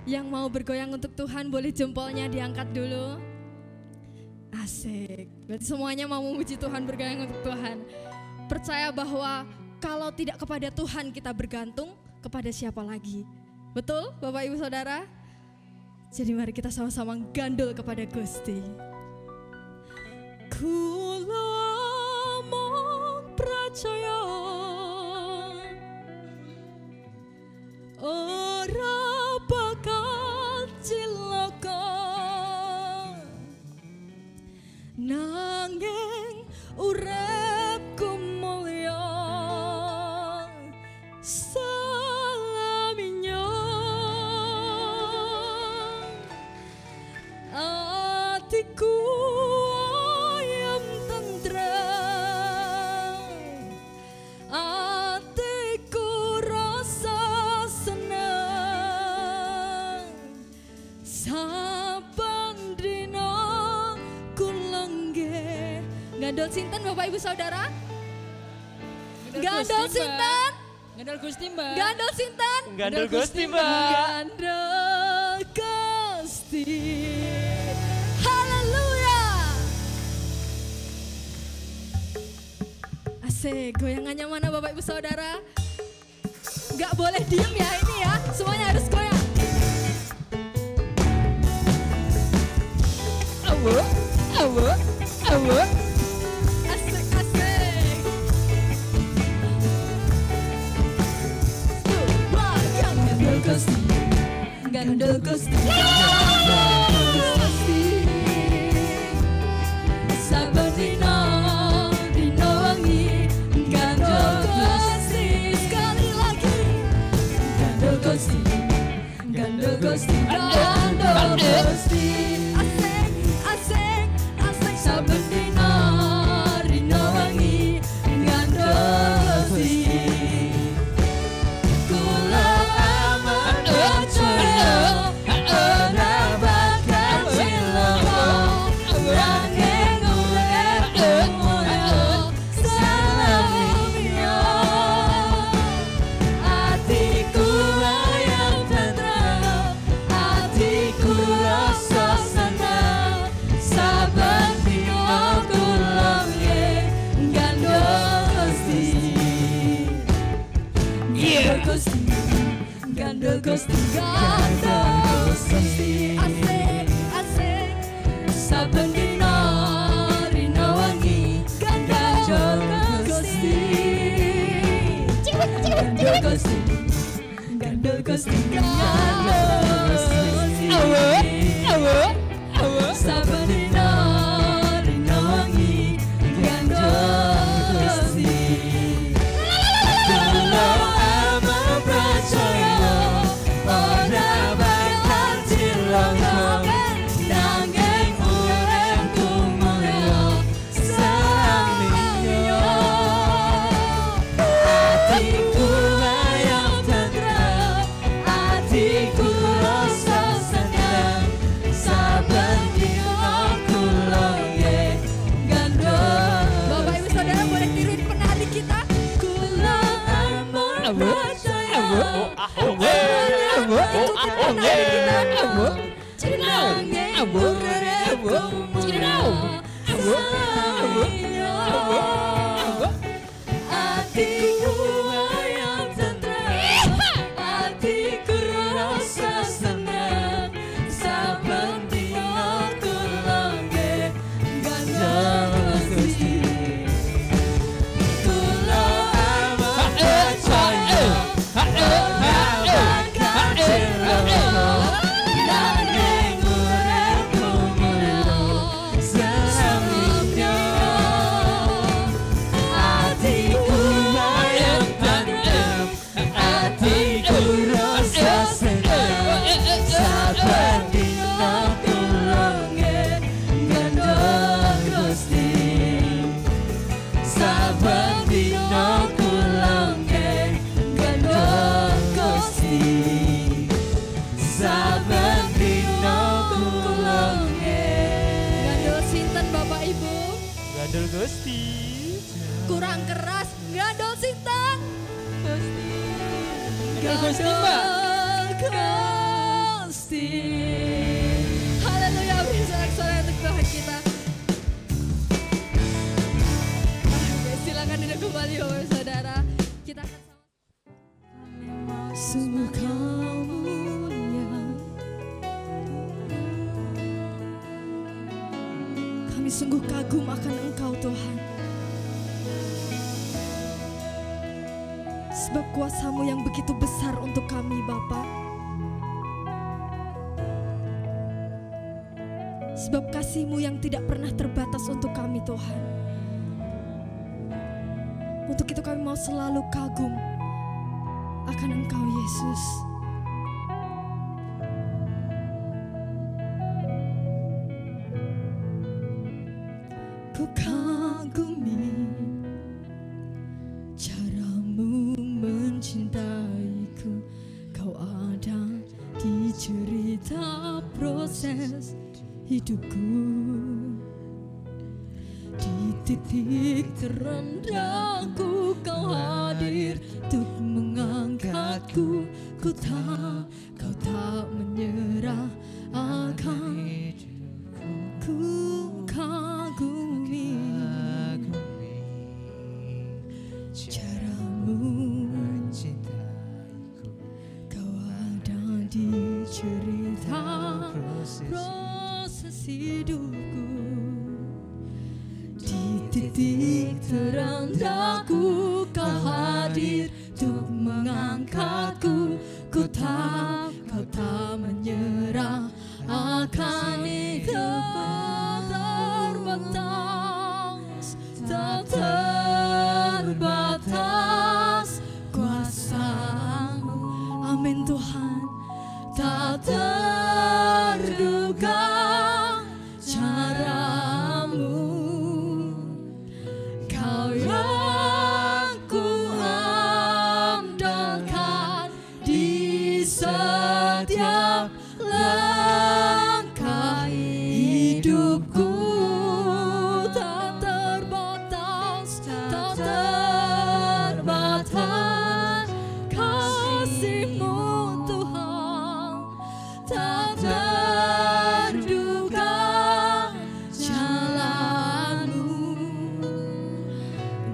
Yang mau bergoyang untuk Tuhan boleh jempolnya diangkat dulu. Asik. Berarti semuanya mau memuji Tuhan, bergoyang untuk Tuhan. Percaya bahwa kalau tidak kepada Tuhan kita bergantung, kepada siapa lagi? Betul Bapak Ibu Saudara? Jadi mari kita sama-sama gandul kepada Gusti. Kula mung percaya ora bakal cilaka, nanging uripku mulya salaminya. Atiku ayam tentrem, atiku rasa seneng, saben dina ku lenggeh. Gandol sinten Bapak Ibu Saudara? Gandol sinten? Gandol Gusti Mbak. Gandol sinten? Gandol Gusti Mbak. Gandol Gusti. Haleluya. Asik, goyangannya mana Bapak Ibu Saudara? Gak boleh diem ya ini ya, semuanya harus goyang. Awo, awo, awo. Asik, asik. Gandol Gusti, Gandol Gusti, Gandol Gusti. Saben dina, dina wangi, Gandol Gusti. Sekali lagi, Gandol Gusti, Gandol Gusti, Gandol Gusti. Asik, asik, asik. Saben dina, dina wangi, Gandol Gusti. Kula aman percaya ora bakal cilaka, nanging uripku mulya salaminya. Atiku ayam tentrem, atiku rasa seneng, saben dina kula nggih Gandol Gusti. Gandol Gusti, Gandol Gusti, Gandol Gusti. Asik, asik. Saben dina, dina wangi, Gandol Gusti. Gandol Gusti, Gandol Gusti, Gandol Gusti. Awo, awo, awo. Saben dina, dina wangi, Gandol Gusti. Kula aman percaya ora bakal cilaka, nanging uripku mulya salaminya. Atiku ayam tentrem, atiku rasa seneng, saben dina kula nggih Gandol. Bapak Ibu Saudara boleh tiruin penari kita. Kula aman percaya atiku ayam tentrem, atiku rasa seneng, saben dina kula nggih Gandol Gusti. Kula aman percaya ora bakal cilaka, nanging uripku mulya salaminya. Atiku ayam tentrem, atiku rasa seneng, saben dina kula nggih Gandol Gusti. Saben dina kula nggih Gandol Gusti. Saben dina kula nggih. Gandol sinten Bapak Ibu? Gandol Gusti. Kurang keras, gandol sinten? Gusti. Gandol Gusti, Mbak. Gusti. Kami sungguh kagum akan Engkau Tuhan. Sebab kuasa-Mu yang begitu besar untuk kami Bapa. Sebab kasih-Mu yang tidak pernah terbatas untuk kami Tuhan. Untuk itu kami mau selalu kagum akan Engkau Yesus. Ku kagumi cara-Mu mencintaiku. Kau ada di cerita proses hidupku. Di titik terendahku Kau hadir untuk mengangkatku. Kau tak menyerah akan ku kagumi cara-Mu mencintaiku. Kau ada di cerita proses hidupku. Di titik terendahku Kau hadir untuk mengangkatku. Kau tak menyerah akan tak terbatas kuasa-Mu. Amin Tuhan. Tak terduga cara-Mu. Kau yang ku andalkan di setiap langkah hidupku. Tak terbatas kasih-Mu Tuhan. Tak terduga jalan-Mu.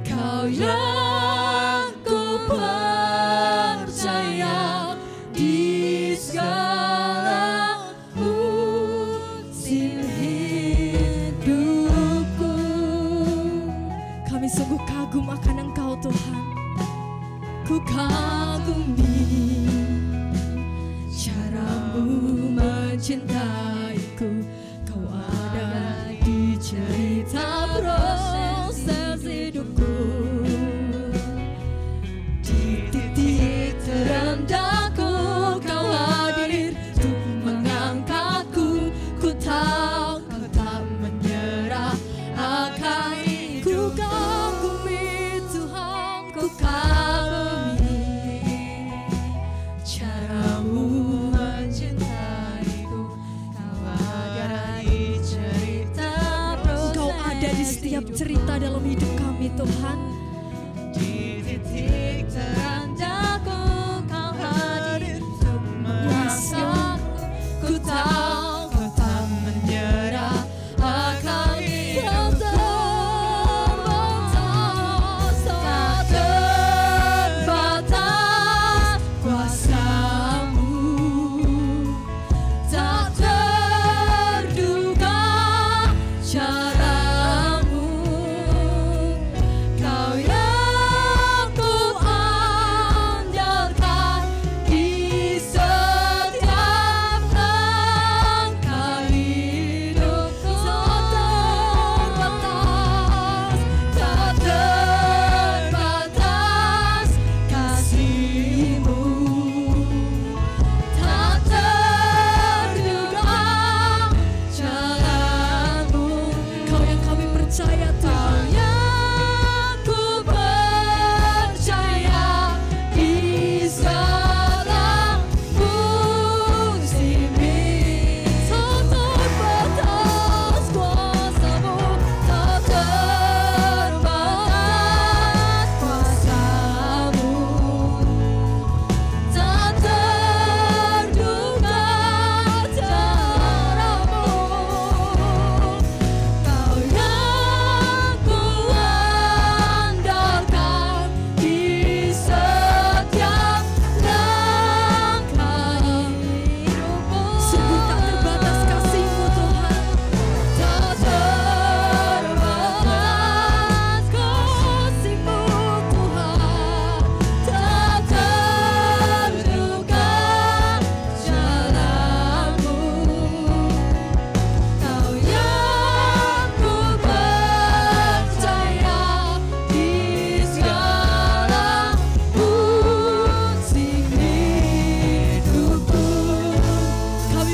Kau yang ku percaya di segala musim hidupku. Kami sungguh kagum akan Engkau Tuhan. Ku kagumi cara-Mu mencintaiku. Kau ada di cerita proses hidupku. Di titik terendahku Kau hadir untuk mengangkatku. Kau tak menyerah akan ku kagumi Tuhan. Ku kagumi cara-Mu mencintaiku. Kau ada di cerita proses. Kau ada di setiap cerita dalam hidup kami Tuhan. Di titik terendahku Kau hadir untuk mengangkatku. Ku tak menyerah akan tak terbatas kuasa-Mu. Tak terduga cara-Mu. Kau yang ku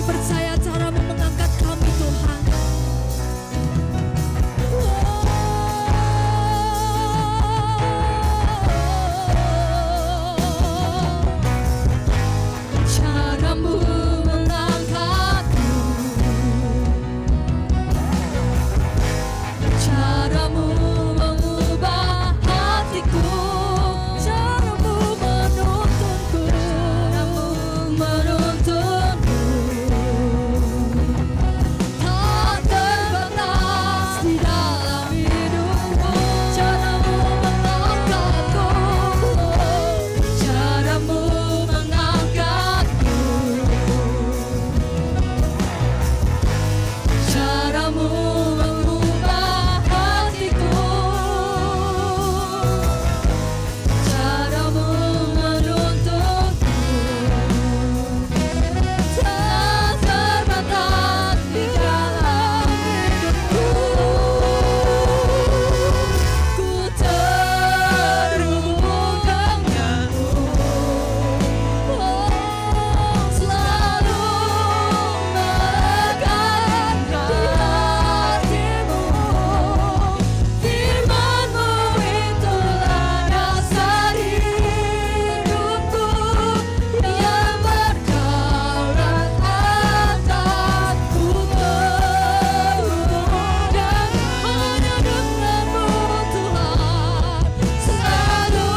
percaya cara-Mu mengangkat kami Tuhan. Cara-Mu mengangkatku, cara-Mu mengubah hatiku, cara-Mu menuntunku, cara-Mu menuntunku, tak terbatas di dalam hidupku. Cara-Mu mengangkatku, cara-Mu mengangkatku, cara-Mu mengubah hatiku, cara-Mu menuntunku, tak terbatas di dalam hidupku. Ku terhubung denganmu, selalu melekat di hatimu. Firman-Mu itulah dasar hidupku, yang berdaulat atasku. Terhubung dan hanya denganmu Tuhan, selalu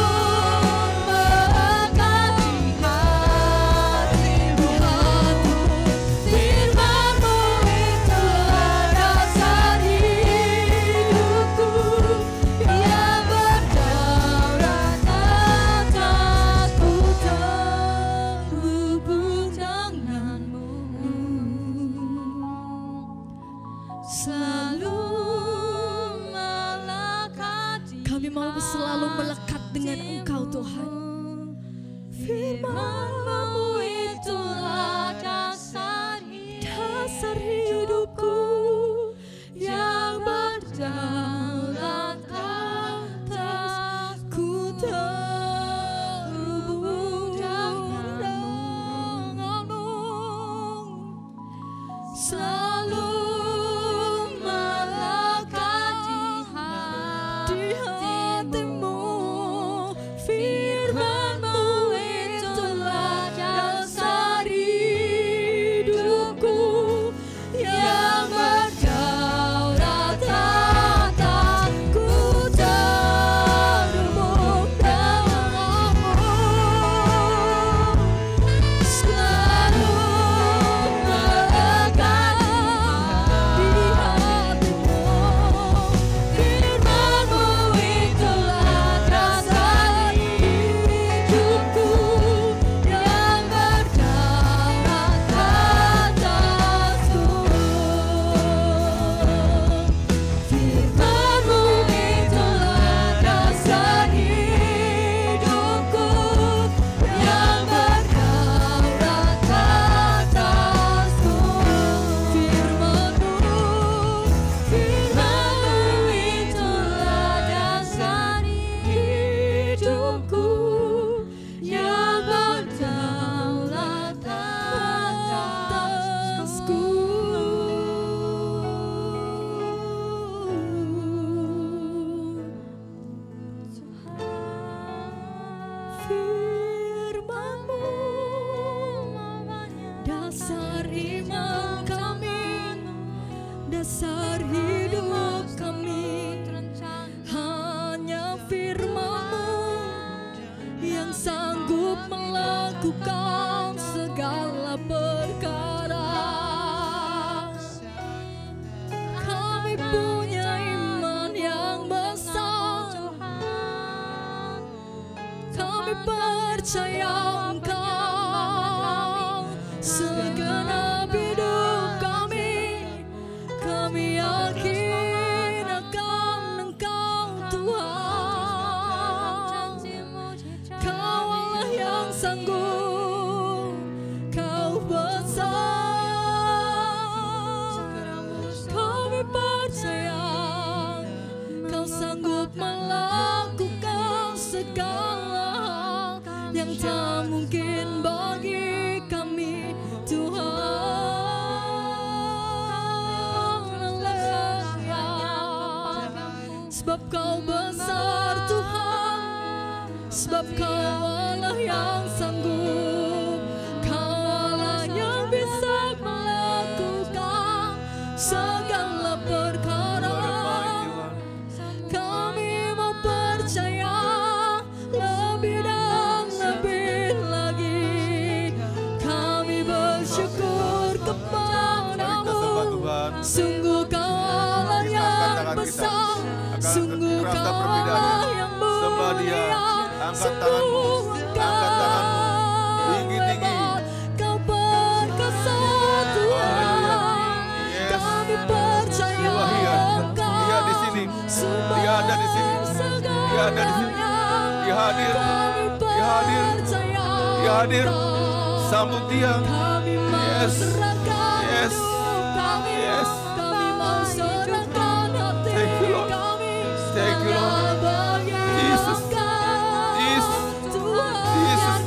melekat di hatimu. Firman-Mu itulah dasar hidupku, yang berdaulat atasku. Terhubung denganmu, selalu melekat. Kami mau selalu melekat dengan Engkau Tuhan. Firman-Mu itulah dasar hidupku, yang berdaulat atasku. Terhubung denganmu, selalu melekat di hatimu. Firman-Mu itulah dasar hidupku, yang berdaulat atasku. Terhubung denganmu, selalu melekat di hatimu. Firman-Mu itulah dasar hidupku, yang berdaulat atasku. Firman-Mu itulah dasar hidupku, yang berdaulat atasku. Firman-Mu itulah dasar hidupku, yang berdaulat atasku. Firman-Mu dasar iman kami, dasar hidup kami. Hanya firman-Mu yang sanggup melakukan segala perkara. Kami punya iman yang besar, kami percaya Engkau segenap hidup kami. Kami yakin akan Engkau Tuhan. Kau Allah yang sanggup sebab Kau besar Tuhan, sebab Kau Allah yang sanggup, Kau Allah yang bisa melakukan segala perkara. Kami mau percaya lebih dan lebih lagi. Kami bersyukur kepadamu, sungguh Kau Allah yang besar, sungguh Kau Allah yang mulia. Angkat tanganmu, angkat tanganmu, tinggi-tinggi. Kau perkasa Tuhan, kami percaya Engkau. Dia di sini, Dia ada di sini, Dia ada di sini, Dia hadir, Dia hadir, Dia hadir. Sambut Dia. Yes, yes, yes. Kami mau serahkan hati Thank you, Lord. kami. Thank you, Lord. Jesus, Jesus, Jesus,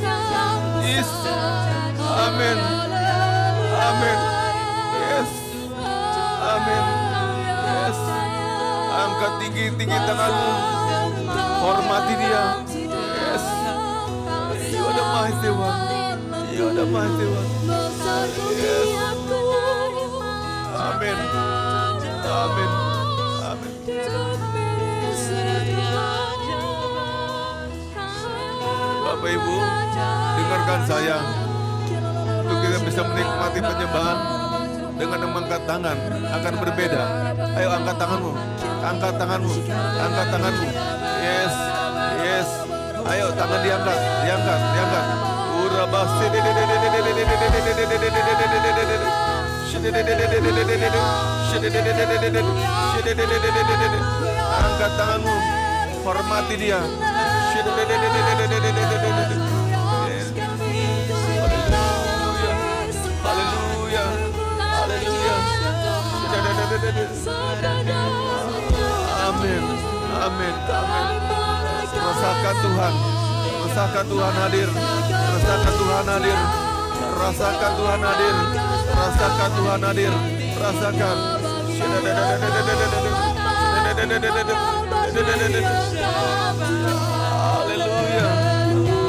Jesus. Amen, amen. Yes, amen. Yes. Angkat tinggi-tinggi tanganmu, hormati Dia. Yes. You are the mighty one. You are the mighty one. Yes. Amen. Amen. Amen. Bapak Ibu, dengarkan saya. Untuk kita bisa menikmati penyembahan dengan mengangkat tangan akan berbeda. Ayo angkat tanganmu, angkat tanganmu, angkat tanganmu. Yes, yes. Ayo tangan diangkat, diangkat, diangkat. Urabasi. Angkat tanganmu, hormati Dia. Haleluya, haleluya, haleluya. Amin, amin, amin. Rasakan Tuhan, rasakan Tuhan hadir, rasakan Tuhan hadir, rasakan Tuhan hadir, rasakan Tuhan hadir, rasakan. Haleluya.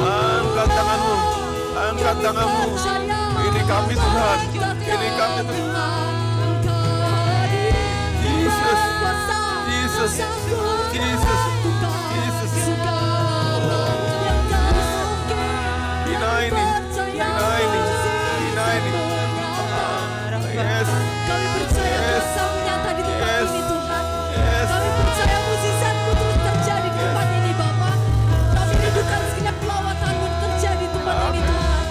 Angkat tanganmu, angkat tanganmu. Ini kami Tuhan, ini kami Tuhan. Jesus, Jesus, Jesus, Jesus. Bina ini, bina ini, bina ini. Yes, Kami percaya kuasa menyata di tempat ini Tuhan. Kami percaya mujizat-Mu terus terjadi di tempat ini Bapa. Kami rindukan segenap pelawatan-Mu terjadi di tempat ini Tuhan.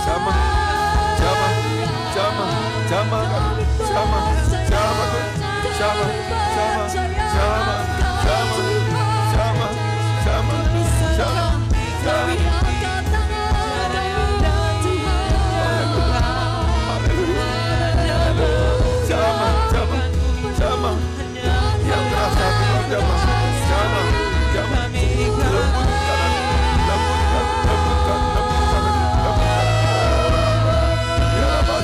Sama, sama, sama, sama, sama, sama, sama, sama, sama, sama, sama, sama, sama. Sama, sama, sama. Yang terasa sama, sama, sama. Lembutkan, lembutkan, lembutkan, lembutkan, lembutkan. Ya Rabbah,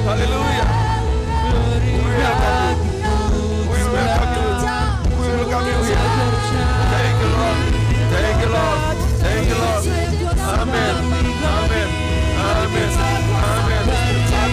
Hallelujah. We welcome you. We welcome you here. Thank you, Lord. Thank you, Lord. Thank you, Lord. Amen. Amen. Amen. Amen.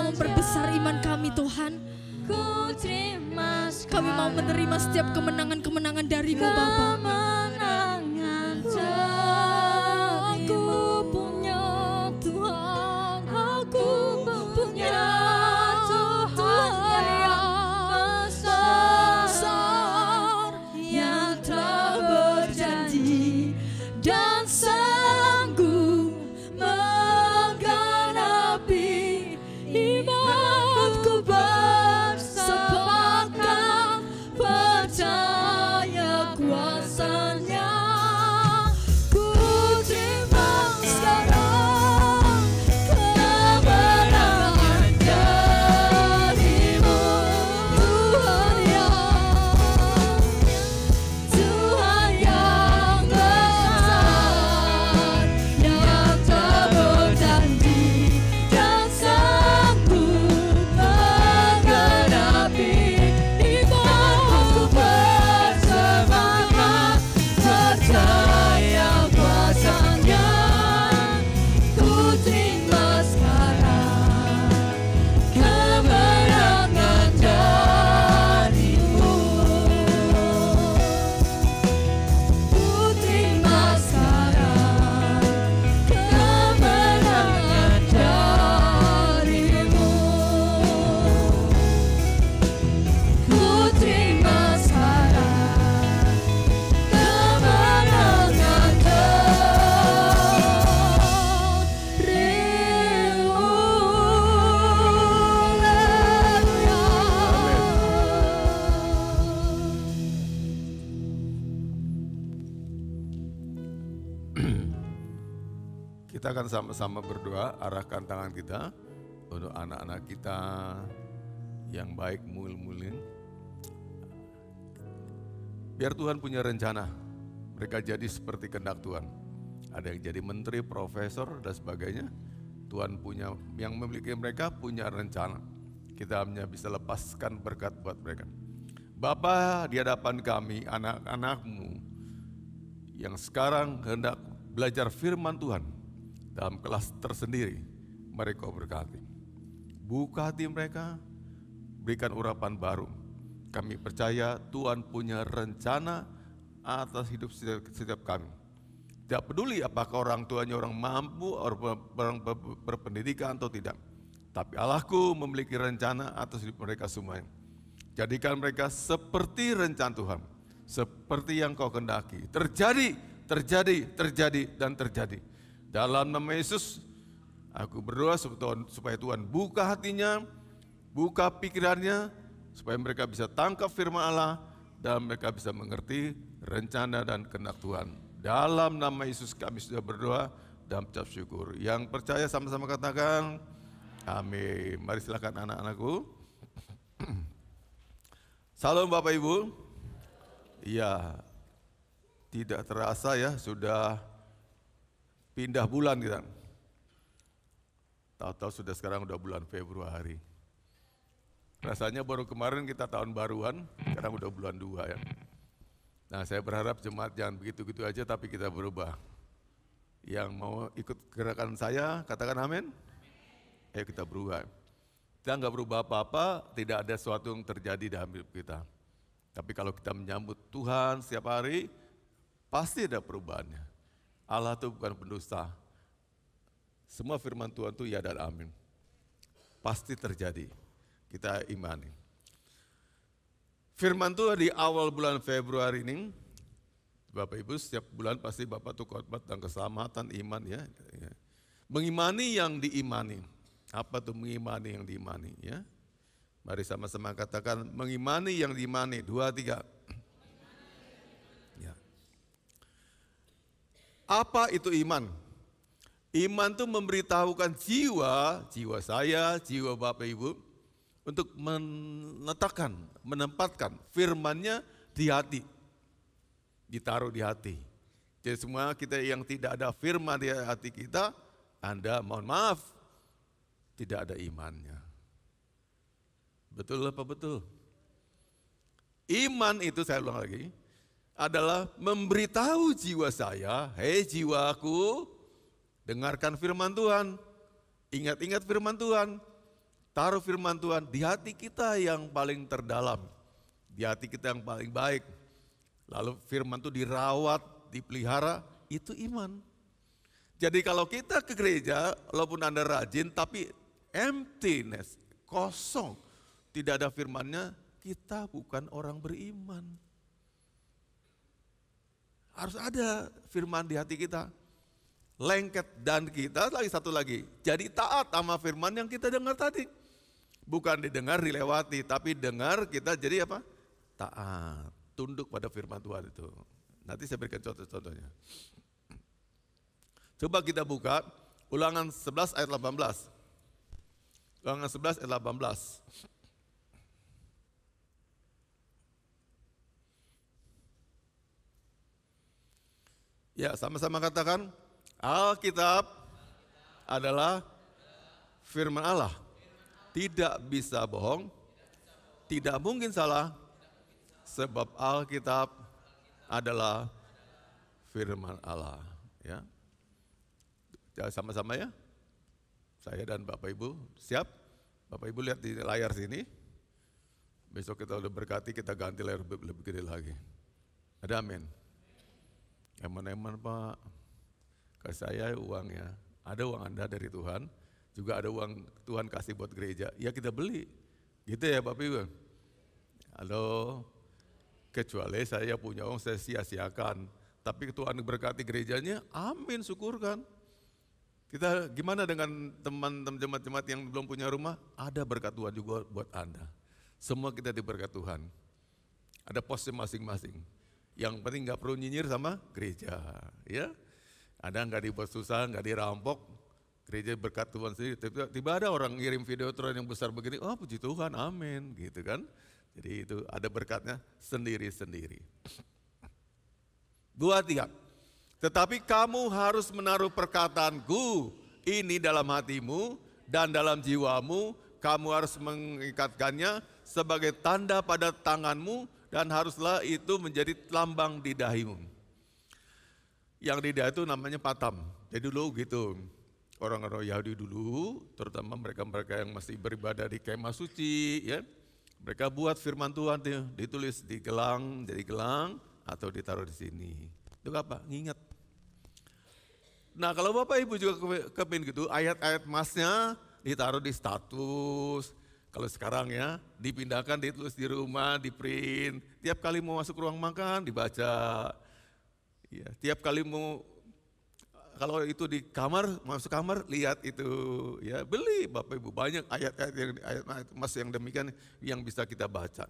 mau memperbesar iman kami Tuhan. Kami mau menerima setiap kemenangan-kemenangan dari-Mu Bapa. Aku punya Tuhan, aku punya Tuhan yang besar, yang telah berjanji dan sanggup menggenapi imanku bersepakat percaya kuasa-Nya. Ku terima sekarang kemenangan dari-Mu Tuhan yang besar, yang telah berjanji dan sanggup menggenapi imanku bersemangat percaya kuasa-Nya. Ku terima sekarang kemenangan dari-Mu. Ku terima sekarang kemenangan dari-Mu. Ku terima sekarang kemenangan Kita akan sama-sama berdoa, arahkan tangan kita untuk anak-anak kita yang baik, mulia. Biar Tuhan punya rencana, mereka jadi seperti kehendak Tuhan. Ada yang jadi menteri, profesor, dan sebagainya. Tuhan punya, yang memiliki mereka punya rencana. Kita hanya bisa lepaskan berkat buat mereka. Bapa, di hadapan kami, anak-anak-Mu yang sekarang hendak belajar firman Tuhan dalam kelas tersendiri, mereka berkati. Buka hati mereka, berikan urapan baru. Kami percaya Tuhan punya rencana atas hidup setiap kami. Tidak peduli apakah orang tuanya orang mampu, orang berpendidikan atau tidak. Tapi Allahku memiliki rencana atas hidup mereka semuanya. Jadikan mereka seperti rencana Tuhan. Seperti yang Kau kehendaki. Terjadi, dan terjadi. Dalam nama Yesus, aku berdoa supaya Tuhan buka hatinya, buka pikirannya, supaya mereka bisa tangkap firman Allah, dan mereka bisa mengerti rencana dan kehendak Tuhan. Dalam nama Yesus kami sudah berdoa dan mengucap syukur. Yang percaya sama-sama katakan, amin. Mari silakan anak-anakku. Salam Bapak Ibu. Iya, tidak terasa ya, sudah pindah bulan kita. Tahu-tahu sudah sekarang udah bulan Februari. Rasanya baru kemarin kita tahun baruan, sekarang udah bulan 2 ya. Nah, saya berharap jemaat jangan begitu-gitu aja, tapi kita berubah. Yang mau ikut gerakan saya, katakan amin. Ayo kita berubah. Kita nggak berubah apa-apa, tidak ada sesuatu yang terjadi dalam hidup kita. Tapi kalau kita menyambut Tuhan setiap hari, pasti ada perubahannya. Allah itu bukan pendusta. Semua firman Tuhan itu ya dan amin. Pasti terjadi. Kita imani. Firman Tuhan di awal bulan Februari ini, Bapak Ibu setiap bulan pasti Bapak tuh khotbah tentang keselamatan iman ya. Mengimani yang diimani. Apa tuh mengimani yang diimani ya? Mari sama-sama katakan mengimani yang diimani. 2, 3. Ya. Apa itu iman? Iman itu memberitahukan jiwa saya, jiwa Bapak Ibu, untuk menetapkan, menempatkan firman-Nya di hati, ditaruh di hati. Jadi semua kita yang tidak ada firman di hati kita, Anda mohon maaf, tidak ada imannya. Betul apa betul? Iman itu saya ulang lagi, adalah memberitahu jiwa saya, hei jiwaku, dengarkan firman Tuhan, ingat-ingat firman Tuhan, taruh firman Tuhan di hati kita yang paling terdalam, di hati kita yang paling baik. Lalu firman itu dirawat, dipelihara, itu iman. Jadi kalau kita ke gereja, walaupun Anda rajin, tapi emptiness, kosong, tidak ada firmannya, kita bukan orang beriman. Harus ada firman di hati kita. Lengket dan kita lagi satu lagi. Jadi taat sama firman yang kita dengar tadi. Bukan didengar dilewati, tapi dengar kita jadi apa? Taat, tunduk pada firman Tuhan itu. Nanti saya berikan contoh-contohnya. Coba kita buka Ulangan 11 ayat 18. Ulangan 11 ayat 18. Ya, sama-sama katakan, Alkitab adalah firman Allah. Tidak bisa bohong, tidak mungkin salah, sebab Alkitab adalah firman Allah. Ya, sama-sama ya. Saya dan Bapak Ibu siap? Bapak Ibu lihat di layar sini. Besok kita udah berkati, kita ganti layar lebih gede lagi. Ada amin. Eman-eman Pak, ke saya uangnya, ada uang Anda dari Tuhan, juga ada uang Tuhan kasih buat gereja, ya kita beli, gitu ya Bapak Ibu. Halo, kecuali saya punya uang saya sia-siakan, tapi Tuhan berkati gerejanya, amin, syukurkan. Kita gimana dengan teman-teman jemaat-jemaat yang belum punya rumah, ada berkat Tuhan juga buat Anda. Semua kita diberkat Tuhan, ada posnya masing-masing. Yang penting nggak perlu nyinyir sama gereja, ya. Ada nggak dibuat susah, nggak dirampok, gereja berkat Tuhan sendiri. Tiba ada orang ngirim video Tuhan yang besar begini, oh puji Tuhan, amin, gitu kan. Jadi itu ada berkatnya sendiri-sendiri. 2, 3. Tetapi kamu harus menaruh perkataanku ini dalam hatimu dan dalam jiwamu, kamu harus mengikatkannya sebagai tanda pada tanganmu, dan haruslah itu menjadi lambang di dahimu. Yang di dahi itu namanya patam. Jadi dulu gitu, orang-orang Yahudi dulu, terutama mereka-mereka yang masih beribadah di kemah suci, ya, mereka buat firman Tuhan ditulis di gelang, jadi gelang, atau ditaruh di sini. Itu apa? Nginget. Nah kalau Bapak Ibu juga kepin gitu, ayat-ayat emasnya ditaruh di status. Kalau sekarang ya, dipindahkan, ditulis di rumah, di print. Tiap kali mau masuk ruang makan, dibaca. Ya, tiap kali mau, kalau itu di kamar, masuk kamar, lihat itu. Ya, beli Bapak Ibu, banyak ayat-ayat emas yang demikian yang bisa kita baca.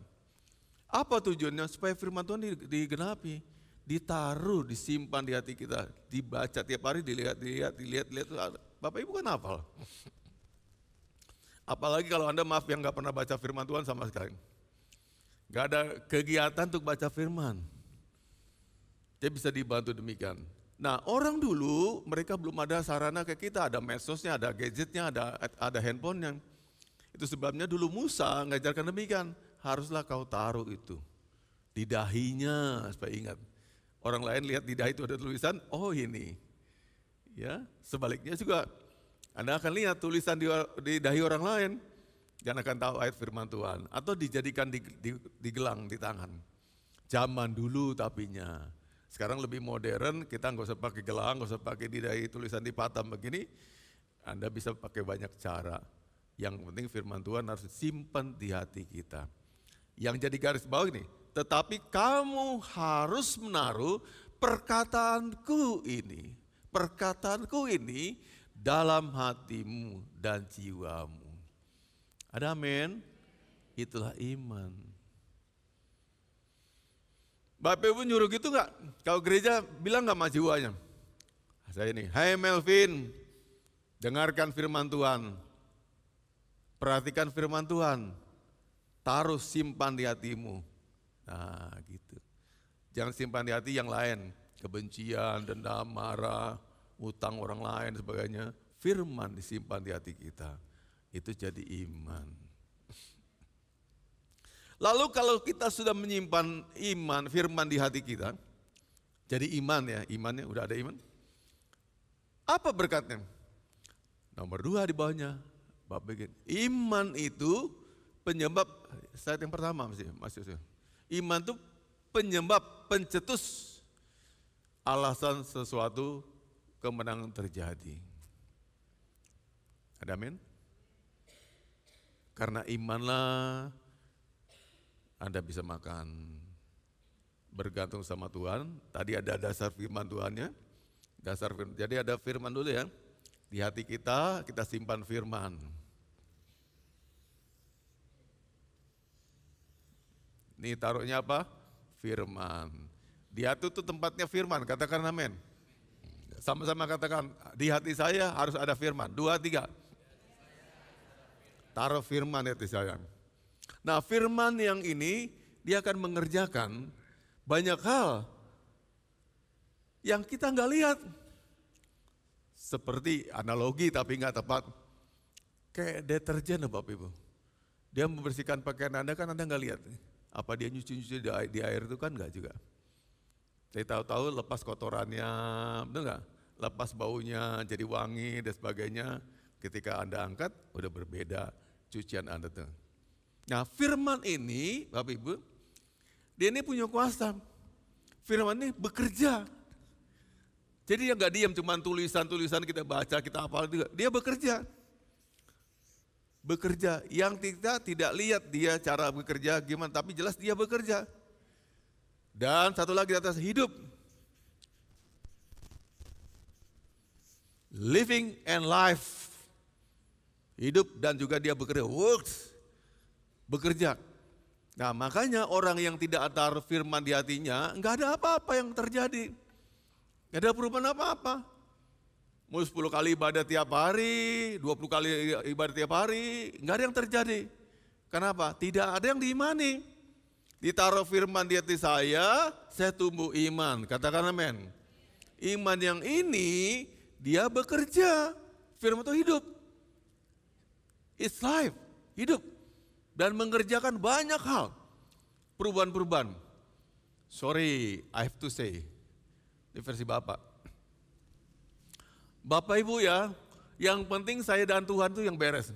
Apa tujuannya? Supaya firman Tuhan digenapi. Ditaruh, disimpan di hati kita. Dibaca tiap hari, dilihat. Bapak Ibu kan hafal. Apalagi kalau Anda maaf yang gak pernah baca firman Tuhan sama sekali. Gak ada kegiatan untuk baca firman. Dia bisa dibantu demikian. Nah orang dulu mereka belum ada sarana kayak kita. Ada medsosnya, ada gadgetnya, ada handphonenya. Itu sebabnya dulu Musa ngajarkan demikian. Haruslah kau taruh itu di dahinya supaya ingat. Orang lain lihat di dahi itu ada tulisan, oh ini. Ya, sebaliknya juga. Anda akan lihat tulisan di dahi orang lain dan akan tahu ayat firman Tuhan. Atau dijadikan di gelang di tangan. Zaman dulu tapinya. Sekarang lebih modern, kita nggak usah pakai gelang, nggak usah pakai di dahi tulisan di patam begini. Anda bisa pakai banyak cara. Yang penting firman Tuhan harus simpan di hati kita. Yang jadi garis bawah ini, tetapi kamu harus menaruh perkataanku ini dalam hatimu dan jiwamu. Ada amin? Itulah iman. Bapak Ibu nyuruh gitu enggak? Kalau gereja bilang enggak sama jiwanya? Saya ini, hai Melvin, dengarkan firman Tuhan. Perhatikan firman Tuhan. Taruh simpan di hatimu. Nah gitu. Jangan simpan di hati yang lain. Kebencian, dendam, marah, utang orang lain sebagainya, firman disimpan di hati kita, itu jadi iman. Lalu kalau kita sudah menyimpan iman, firman di hati kita, jadi iman ya, imannya udah ada iman. Apa berkatnya? Nomor 2 di bawahnya, Bab begini, iman itu penyebab, slide yang pertama masih. Iman itu penyebab, pencetus alasan sesuatu kemenangan terjadi. Ada amin? Karena imanlah Anda bisa makan, bergantung sama Tuhan. Tadi ada dasar firman Tuhannya. Jadi ada firman dulu ya. Di hati kita simpan firman. Ini taruhnya apa? Firman. Di hati itu tempatnya firman, katakan amin. Sama-sama katakan, di hati saya harus ada firman. 2, 3. Taruh firman di hati saya. Nah, firman yang ini dia akan mengerjakan banyak hal yang kita nggak lihat. Seperti analogi tapi nggak tepat. Kayak deterjen Bapak Ibu. Dia membersihkan pakaian Anda kan Anda nggak lihat. Apa dia nyuci-nyuci di air itu kan nggak juga. Saya tahu-tahu lepas kotorannya, betul nggak? Lepas baunya jadi wangi dan sebagainya. Ketika Anda angkat udah berbeda cucian Anda tuh. Nah, firman ini Bapak Ibu, dia ini punya kuasa. Firman ini bekerja. Jadi dia nggak diam cuma tulisan-tulisan kita baca, kita hafal juga. Dia bekerja. Bekerja. Yang kita tidak lihat dia cara bekerja gimana, tapi jelas dia bekerja. Dan satu lagi di atas, hidup. Living and life. Hidup dan juga dia bekerja. Works. Bekerja. Nah, makanya orang yang tidak taruh firman di hatinya, enggak ada apa-apa yang terjadi. Enggak ada perubahan apa-apa. Mau 10 kali ibadah tiap hari, 20 kali ibadah tiap hari, enggak ada yang terjadi. Kenapa? Tidak ada yang diimani. Ditaruh firman di hati saya tumbuh iman. Katakan amin. Iman yang ini, dia bekerja. Firman itu hidup. It's life, hidup. Dan mengerjakan banyak hal, perubahan-perubahan. Sorry, I have to say, di versi Bapak. Bapak Ibu ya, yang penting saya dan Tuhan itu yang beres.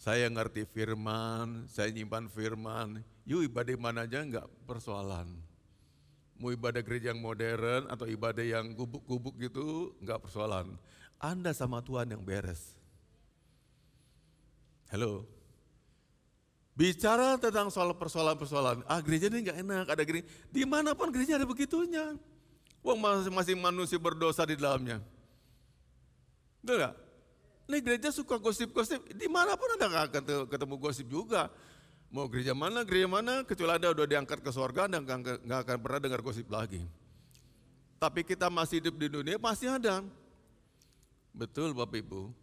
Saya ngerti firman, saya nyimpan firman, yuk ibadah mana aja enggak persoalan. Mau ibadah gereja yang modern atau ibadah yang gubuk-gubuk gitu, enggak persoalan. Anda sama Tuhan yang beres. Halo. Bicara tentang soal persoalan-persoalan, gereja ini enggak enak, ada gereja, dimanapun gereja ada begitunya. Wong masing-masing manusia berdosa di dalamnya. Betul enggak? Ini gereja suka gosip-gosip, dimanapun Anda akan ketemu gosip juga. Mau gereja mana, kecuali Anda udah diangkat ke surga, Anda enggak akan pernah dengar gosip lagi. Tapi kita masih hidup di dunia, pasti ada. Betul Bapak Ibu.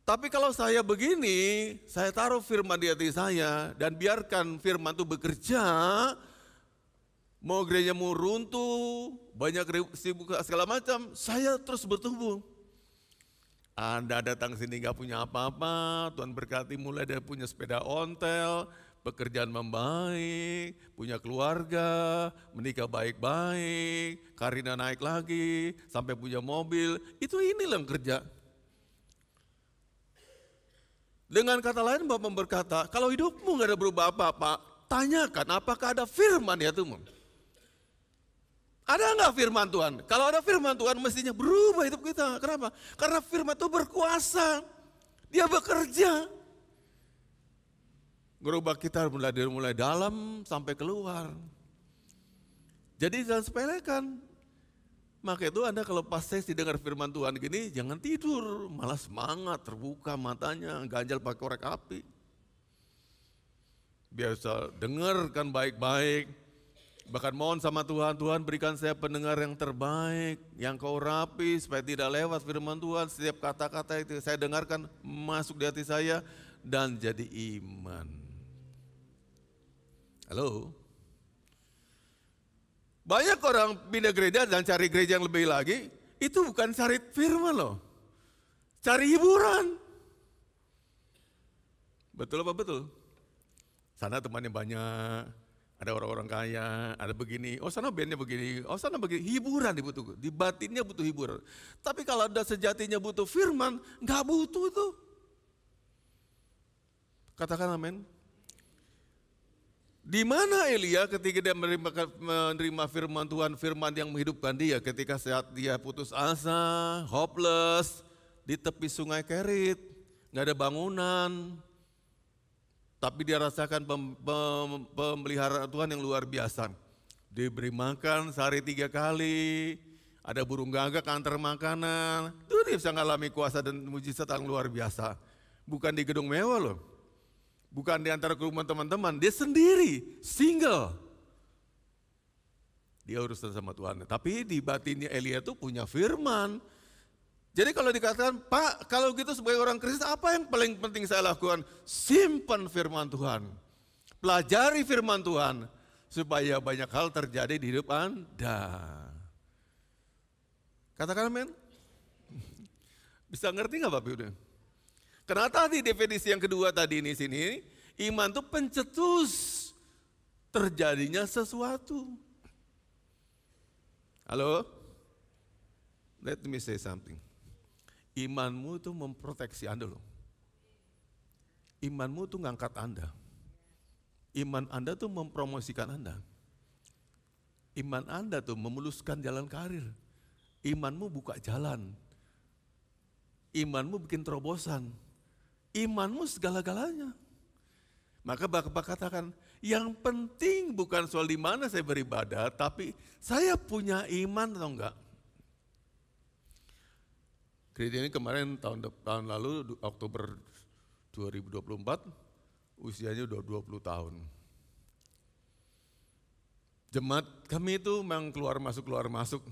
Tapi kalau saya begini, saya taruh firman di hati saya dan biarkan firman itu bekerja, mau gereja mau runtuh, banyak sibuk segala macam, saya terus bertumbuh. Anda datang sini gak punya apa-apa, Tuhan berkati mulai dari punya sepeda ontel, pekerjaan membaik, punya keluarga, menikah baik-baik, karirnya naik lagi, sampai punya mobil, itu inilah yang kerja. Dengan kata lain Bapak berkata, kalau hidupmu gak ada berubah apa-apa, tanyakan apakah ada firman di hatimu. Ada enggak firman Tuhan? Kalau ada firman Tuhan mestinya berubah hidup kita. Kenapa? Karena firman itu berkuasa. Dia bekerja. Gerobak kita mulai dalam sampai keluar. Jadi jangan sepelekan. Maka itu Anda kalau pas sesi dengar firman Tuhan gini, jangan tidur. Malah semangat, terbuka matanya, ganjal pakai korek api. Biasa dengarkan baik-baik. Bahkan mohon sama Tuhan, Tuhan berikan saya pendengar yang terbaik, yang kau rapi supaya tidak lewat firman Tuhan. Setiap kata-kata itu saya dengarkan masuk di hati saya dan jadi iman. Halo? Banyak orang pindah gereja dan cari gereja yang lebih lagi, itu bukan cari firman loh. Cari hiburan. Betul apa betul? Sana temannya banyak. Ada orang-orang kaya, ada begini, oh sana bandnya begini, oh sana begini, hiburan dibutuhkan, di batinnya butuh hiburan. Tapi kalau ada sejatinya butuh firman, gak butuh itu. Katakan amin. Di mana Elia ketika dia menerima firman Tuhan, firman yang menghidupkan dia ketika saat dia putus asa, hopeless, di tepi sungai Kerit, nggak ada bangunan, tapi dia rasakan pemeliharaan Tuhan yang luar biasa. Diberi makan sehari 3 kali, ada burung gagak antar makanan, itu dia bisa mengalami kuasa dan mujizat yang luar biasa. Bukan di gedung mewah loh. Bukan di antara kerumunan teman-teman, dia sendiri, single. Dia urusan sama Tuhan. Tapi di batinnya Elia itu punya firman. Jadi kalau dikatakan, Pak, kalau gitu sebagai orang Kristen, apa yang paling penting saya lakukan? Simpan firman Tuhan. Pelajari firman Tuhan. Supaya banyak hal terjadi di hidup Anda. Katakan amin. Bisa ngerti nggak Bapak Ibu? Karena tadi definisi yang kedua tadi ini sini, iman itu pencetus terjadinya sesuatu. Halo? Let me say something. Imanmu itu memproteksi Anda loh. Imanmu itu ngangkat Anda. Iman Anda tuh mempromosikan Anda. Iman Anda tuh memuluskan jalan karir. Imanmu buka jalan. Imanmu bikin terobosan. Imanmu segala-galanya. Maka Bapak katakan, yang penting bukan soal di mana saya beribadah, tapi saya punya iman atau enggak. Gereja ini kemarin tahun lalu Oktober 2024, usianya udah 20 tahun. Jemaat kami itu memang keluar masuk.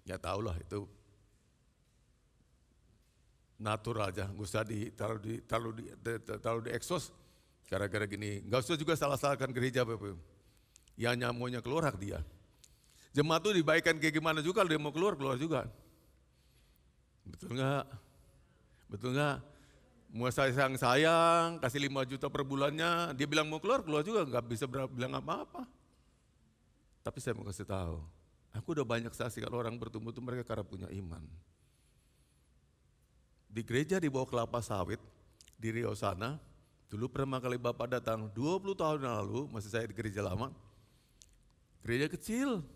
Ya tahulah itu natural aja, nggak usah taruh di eksos gara-gara gini. Nggak usah juga salah-salahkan gereja Bapak. Ya nyamunya keluar hak dia. Jemaat tuh dibaikkan kayak gimana juga, kalau dia mau keluar juga. Betul nggak? Betul nggak? Mau sayang, kasih 5 juta per bulannya, dia bilang mau keluar juga, nggak bisa bilang apa-apa. Tapi saya mau kasih tahu, aku udah banyak saksi kalau orang bertumbuh itu mereka karena punya iman. Di gereja di bawah kelapa sawit, di Riau sana, dulu pertama kali Bapak datang 20 tahun yang lalu, masih saya di gereja lama, gereja kecil,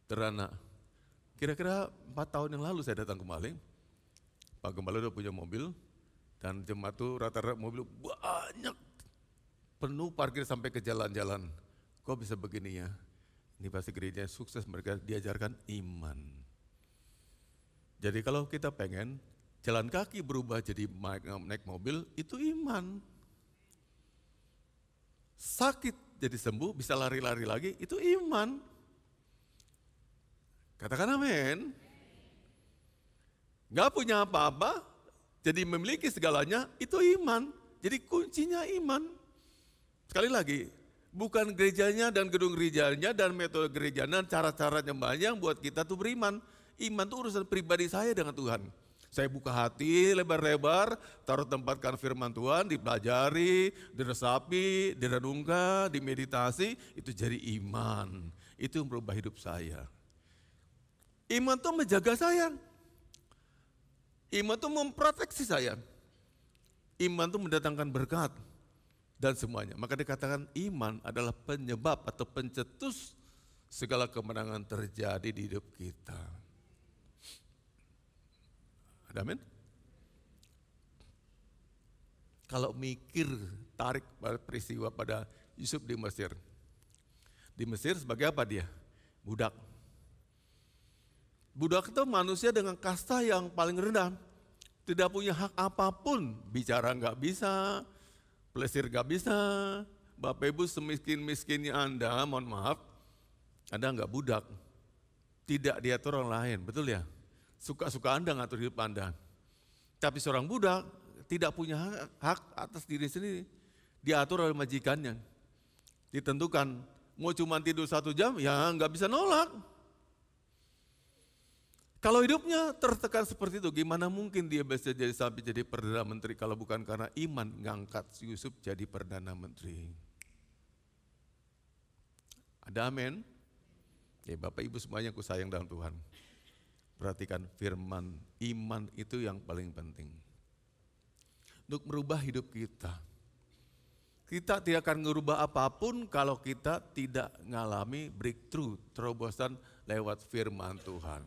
terana. Kira-kira 4 tahun yang lalu saya datang kembali, Pak Gembala udah punya mobil, dan jemaat tuh rata-rata mobil banyak, penuh parkir sampai ke jalan-jalan. Kok bisa begini ya? Ini pasti gereja sukses, mereka diajarkan iman. Jadi kalau kita pengen jalan kaki berubah jadi naik mobil, itu iman. Sakit jadi sembuh, bisa lari-lari lagi, itu iman. Katakan amin. Gak punya apa-apa, jadi memiliki segalanya, itu iman. Jadi kuncinya iman. Sekali lagi, bukan gerejanya dan gedung gerejanya dan metode gerejanya dan cara-cara nyembahnya yang buat kita tuh beriman. Iman itu urusan pribadi saya dengan Tuhan. Saya buka hati lebar-lebar, taruh tempatkan firman Tuhan, dipelajari, diresapi, direnungkan, dimeditasi, itu jadi iman. Itu yang merubah hidup saya. Iman itu menjaga saya. Iman itu memproteksi saya. Iman itu mendatangkan berkat dan semuanya. Maka dikatakan iman adalah penyebab atau pencetus segala kemenangan terjadi di hidup kita. Amin. Kalau mikir, tarik peristiwa pada Yusuf di Mesir. Di Mesir sebagai apa dia? Budak. Budak itu manusia dengan kasta yang paling rendah. Tidak punya hak apapun, bicara nggak bisa, plesir nggak bisa. Bapak Ibu semiskin-miskinnya Anda, mohon maaf, Anda nggak budak. Tidak diatur orang lain, betul ya? Suka-suka Anda ngatur hidup Anda. Tapi seorang budak tidak punya hak atas diri sendiri. Diatur oleh majikannya. Ditentukan, mau cuma tidur 1 jam, ya nggak bisa nolak. Kalau hidupnya tertekan seperti itu, gimana mungkin dia bisa sampai jadi Perdana Menteri kalau bukan karena iman ngangkat Yusuf jadi Perdana Menteri. Ada amin? Ya Bapak Ibu semuanya aku sayang dalam Tuhan. Perhatikan firman, iman itu yang paling penting. untuk merubah hidup kita. Kita tidak akan merubah apapun kalau kita tidak mengalami breakthrough, terobosan lewat firman Tuhan.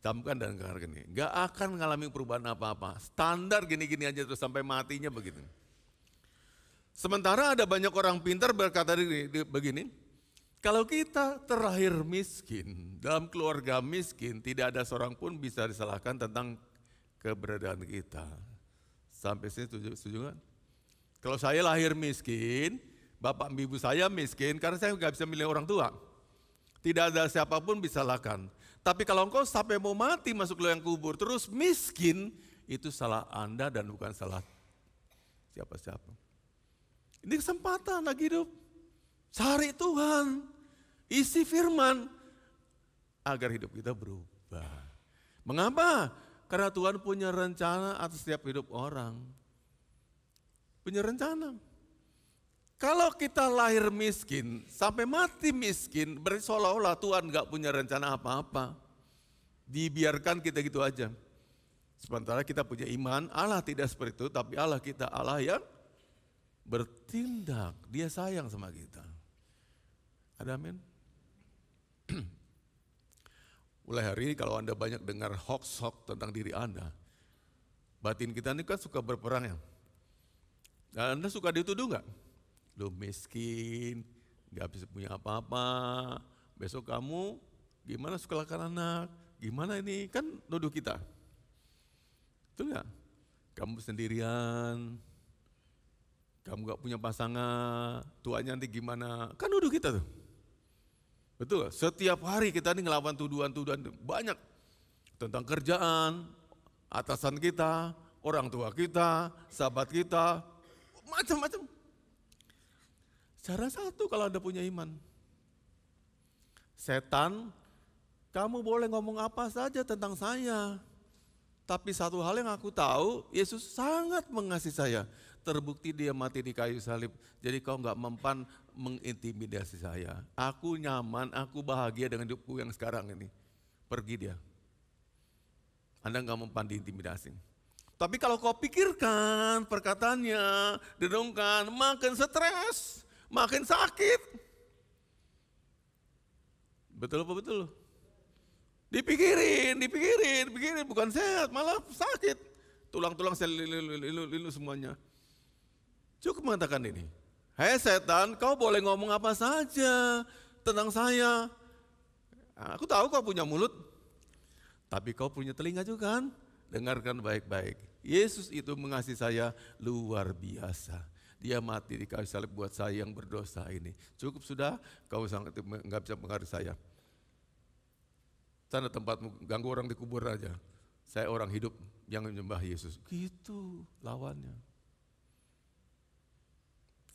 Camkan dan dengar gini, gak akan mengalami perubahan apa-apa. Standar gini-gini aja terus sampai matinya begitu. Sementara ada banyak orang pintar berkata begini, kalau kita terlahir miskin, dalam keluarga miskin, tidak ada seorang pun bisa disalahkan tentang keberadaan kita. Sampai sini setuju kan? Kalau saya lahir miskin, bapak ibu saya miskin karena saya nggak bisa milih orang tua. Tidak ada siapapun bisa salahkan. Tapi kalau engkau sampai mau mati masuk liang kubur terus miskin, itu salah Anda dan bukan salah siapa-siapa. Ini kesempatan lagi hidup. Cari Tuhan, isi firman agar hidup kita berubah. Mengapa? Karena Tuhan punya rencana atas setiap hidup orang. Punya rencana. Kalau kita lahir miskin, sampai mati miskin, berarti seolah-olah Tuhan gak punya rencana apa-apa. Dibiarkan kita gitu aja. Sementara kita punya iman, Allah tidak seperti itu, tapi Allah kita Allah yang bertindak. Dia sayang sama kita. Ada amin? Mulai hari ini kalau Anda banyak dengar hoax-hoax tentang diri Anda, batin kita ini kan suka berperang ya. Dan Anda suka dituduh gak? Lu miskin, gak bisa punya apa-apa, besok kamu gimana sekolahkan anak, gimana ini, kan nuduh kita. Betul gak? Kamu sendirian, kamu gak punya pasangan, tuanya nanti gimana, kan nuduh kita tuh. Betul gak? Setiap hari kita ini ngelawan tuduhan-tuduhan banyak. Tentang kerjaan, atasan kita, orang tua kita, sahabat kita, macam-macam. Cara satu kalau Anda punya iman. Setan, kamu boleh ngomong apa saja tentang saya. Tapi satu hal yang aku tahu, Yesus sangat mengasihi saya. Terbukti dia mati di kayu salib. Jadi kau gak mempan mengintimidasi saya. Aku nyaman, aku bahagia dengan hidupku yang sekarang ini. Pergi dia. Anda gak mempan diintimidasi. Tapi kalau kau pikirkan perkataannya, denungkan, makin stres, makin sakit. Betul apa betul? Dipikirin, bukan sehat, malah sakit. Tulang-tulang saya lilu semuanya. Cukup mengatakan ini, hei setan, kau boleh ngomong apa saja tentang saya. Aku tahu kau punya mulut, tapi kau punya telinga juga kan? Dengarkan baik-baik. Yesus itu mengasihi saya luar biasa. Dia mati di kayu salib buat saya yang berdosa ini. Cukup sudah, kau sangat nggak bisa mengaruhi saya. Sana tempatmu, ganggu orang di kubur aja. Saya orang hidup yang menyembah Yesus. Gitu lawannya.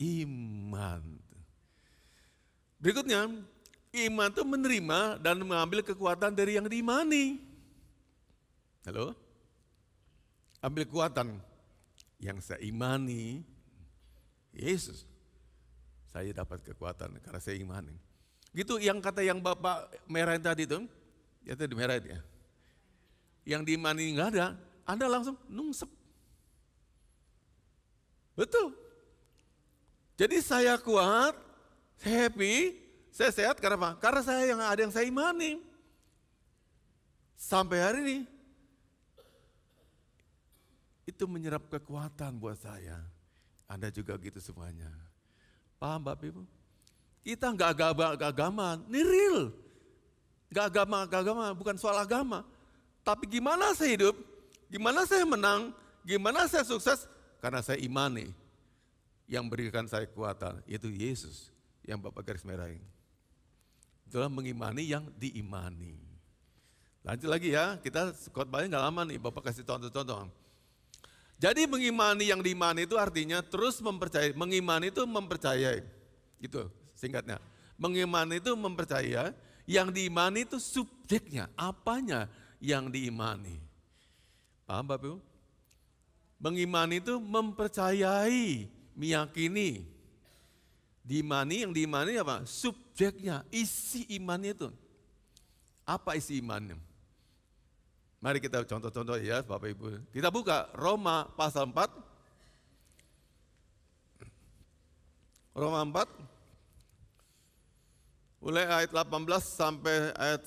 Iman. Berikutnya, iman itu menerima dan mengambil kekuatan dari yang diimani. Halo? Ambil kekuatan yang saya imani, Yesus. Saya dapat kekuatan karena saya imani. Gitu yang kata yang Bapak merah tadi itu, ya tadi merah ya. Yang diimani enggak ada, Anda langsung nungsep. Betul. Jadi saya kuat, saya happy, saya sehat karena apa? Karena saya yang ada yang saya imani. Sampai hari ini, itu menyerap kekuatan buat saya. Anda juga gitu semuanya. Paham Bapak Ibu? Kita enggak agama, ini real. Enggak agama, bukan soal agama. Tapi gimana saya hidup, gimana saya menang, gimana saya sukses, karena saya imani. Yang berikan saya kekuatan, yaitu Yesus yang Bapak garis merahin. Itulah mengimani yang diimani. Lanjut lagi ya, kita khotbahnya enggak lama nih, Bapak kasih contoh-contoh. Jadi mengimani yang diimani itu artinya terus mempercayai. Mengimani itu mempercayai. Gitu singkatnya. Mengimani itu mempercayai. Yang diimani itu subjeknya. Apanya yang diimani. Paham Bapak Ibu? Mengimani itu mempercayai, meyakini. Diimani, yang diimani apa? Subjeknya, isi imannya itu. Apa isi imannya? Mari kita contoh-contoh ya Bapak Ibu. Kita buka Roma pasal 4. Roma 4. Mulai ayat 18 sampai ayat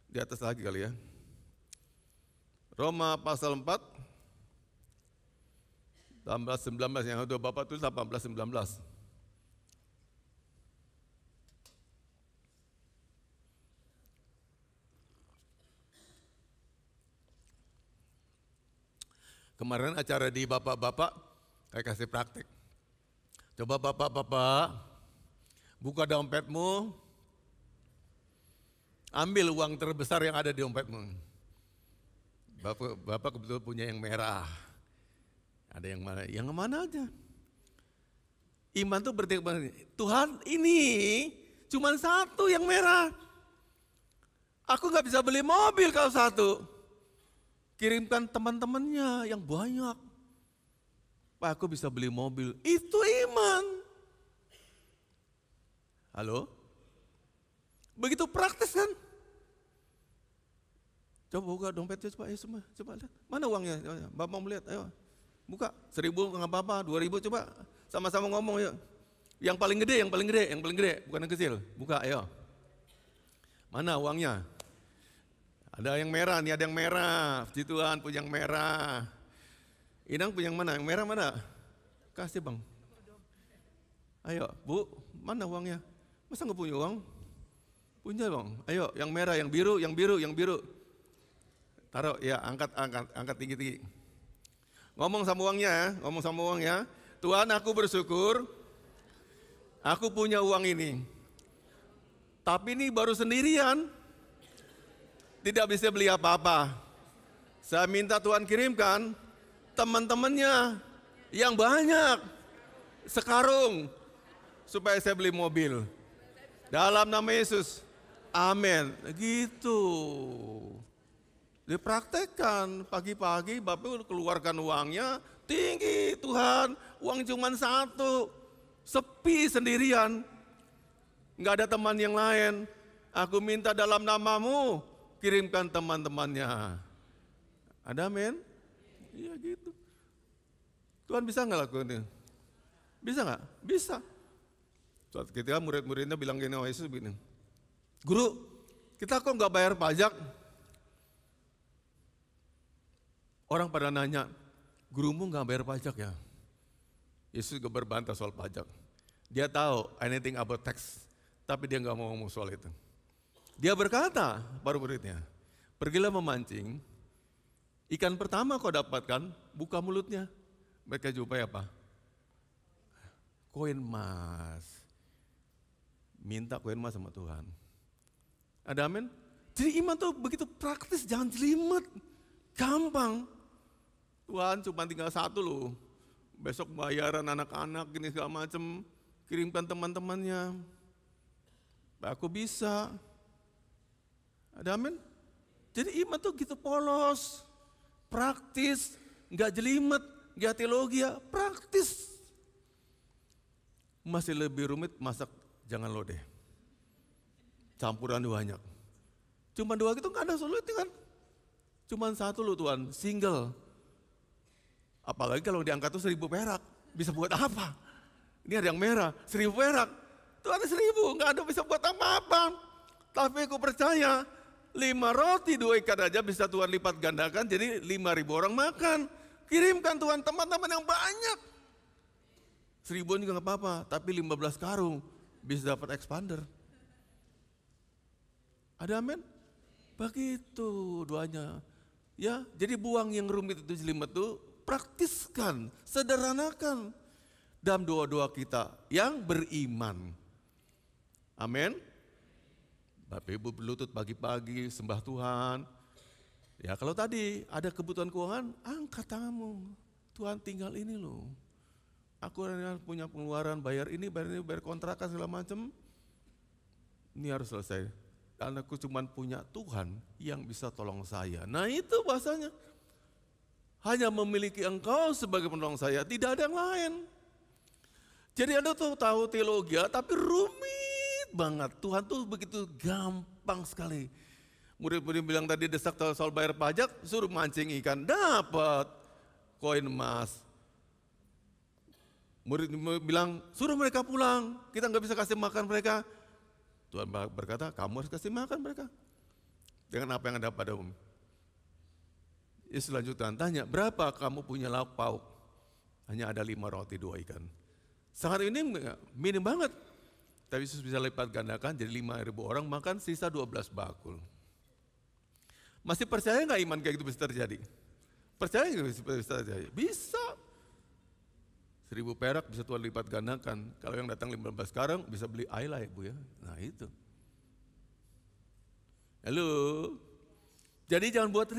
di atas lagi kali ya. Roma pasal 4. 18-19 yang udah Bapak tulis 18-19. Kemarin acara di bapak-bapak, saya kasih praktek. Coba bapak-bapak, buka dompetmu, ambil uang terbesar yang ada di dompetmu. Bapak kebetulan punya yang merah. Ada yang mana? Yang mana aja. Iman tuh berarti, Tuhan ini cuma satu yang merah. Aku gak bisa beli mobil kalau satu. Kirimkan teman-temannya yang banyak. Pak, aku bisa beli mobil. Itu iman. Halo? Begitu praktis kan? Coba buka dompetnya, coba lihat. Mana uangnya? Bapak mau melihat, ayo. Buka, 1.000 nggak apa-apa, 2.000 coba. Sama-sama ngomong yuk. Yang paling gede, bukan yang kecil. Buka, ayo. Mana uangnya? Ada yang merah, nih ada yang merah. Puji Tuhan punya yang merah. Inang punya yang mana? Yang merah mana? Kasih bang. Ayo Bu, mana uangnya? Masa nggak punya uang? Punya bang. Ayo yang merah, yang biru. Taruh ya, angkat tinggi. Ngomong sama uangnya. Tuhan, aku bersyukur. Aku punya uang ini. Tapi ini baru sendirian. Tidak bisa beli apa-apa. Saya minta Tuhan kirimkan teman-temannya yang banyak sekarung supaya saya beli mobil. Dalam nama Yesus. Amin. Gitu. Dipraktekkan pagi-pagi Bapak keluarkan uangnya tinggi. Tuhan, uang cuma satu. Sepi sendirian. Enggak ada teman yang lain. Aku minta dalam namamu. Kirimkan teman-temannya. Ada amin? Iya gitu. Tuhan bisa nggak lakukan itu? Bisa nggak? Bisa. Suatu ketika murid-muridnya bilang gini, Yesus begini, Guru, kita kok nggak bayar pajak? Orang pada nanya, gurumu nggak bayar pajak ya? Yesus juga berbantah soal pajak. Dia tahu anything about tax, tapi dia nggak mau ngomong soal itu. Dia berkata para muridnya, pergilah memancing, ikan pertama kau dapatkan, buka mulutnya. Mereka jumpai apa? Koin emas. Minta koin emas sama Tuhan. Ada amin? Jadi iman tuh begitu praktis, jangan jelimet. Gampang. Tuhan cuma tinggal satu loh. Besok bayaran anak-anak, gini segala macam. Kirimkan teman-temannya. Aku bisa. Ada amin? Jadi iman tuh gitu polos, praktis, nggak jelimet, nggak teologi, praktis. Masih lebih rumit masak jangan lo deh. Campuran banyak. Cuma dua gitu nggak ada solusi kan? Cuma satu lo Tuhan, single. Apalagi kalau diangkat tuh 1.000 perak, bisa buat apa? Ini ada yang merah, 1.000 perak. Tuhan 1.000, nggak ada bisa buat apa-apa. Tapi aku percaya, 5 roti 2 ikan aja bisa Tuhan lipat gandakan, jadi 5.000 orang makan. Kirimkan Tuhan teman-teman yang banyak. 1.000 juga nggak apa-apa, tapi 15 karung bisa dapat expander. Ada amin? Begitu doanya. Ya, jadi buang yang rumit itu jelimet itu, praktiskan, sederhanakan dalam doa-doa kita yang beriman. Amin. Bapak Ibu berlutut pagi-pagi sembah Tuhan. Ya kalau tadi ada kebutuhan keuangan, angkat tanganmu. Tuhan tinggal ini loh. Aku punya pengeluaran, bayar ini, bayar kontrakan segala macam. Ini harus selesai. Dan aku cuma punya Tuhan yang bisa tolong saya. Nah itu bahasanya. Hanya memiliki engkau sebagai penolong saya, tidak ada yang lain. Jadi Anda tuh tahu teologi, tapi rumit banget. Tuhan tuh begitu gampang sekali. Murid-murid bilang tadi desak soal bayar pajak, suruh mancing ikan, dapat koin emas. Murid bilang, suruh mereka pulang, kita nggak bisa kasih makan mereka. Tuhan berkata, kamu harus kasih makan mereka. Dengan apa yang ada padamu. Ya selanjutnya tanya, berapa kamu punya lauk pauk? Hanya ada 5 roti 2 ikan. Sangat minim banget. Tapi Yesus bisa lipat gandakan, jadi 5.000 orang makan sisa 12 bakul. Masih percaya nggak iman kayak gitu bisa terjadi? Percaya nggak bisa terjadi? Bisa. 1.000 perak bisa Tuhan lipat gandakan. Kalau yang datang 15 sekarang bisa beli Ayla ya Bu ya. Nah itu. Halo. Jadi jangan buat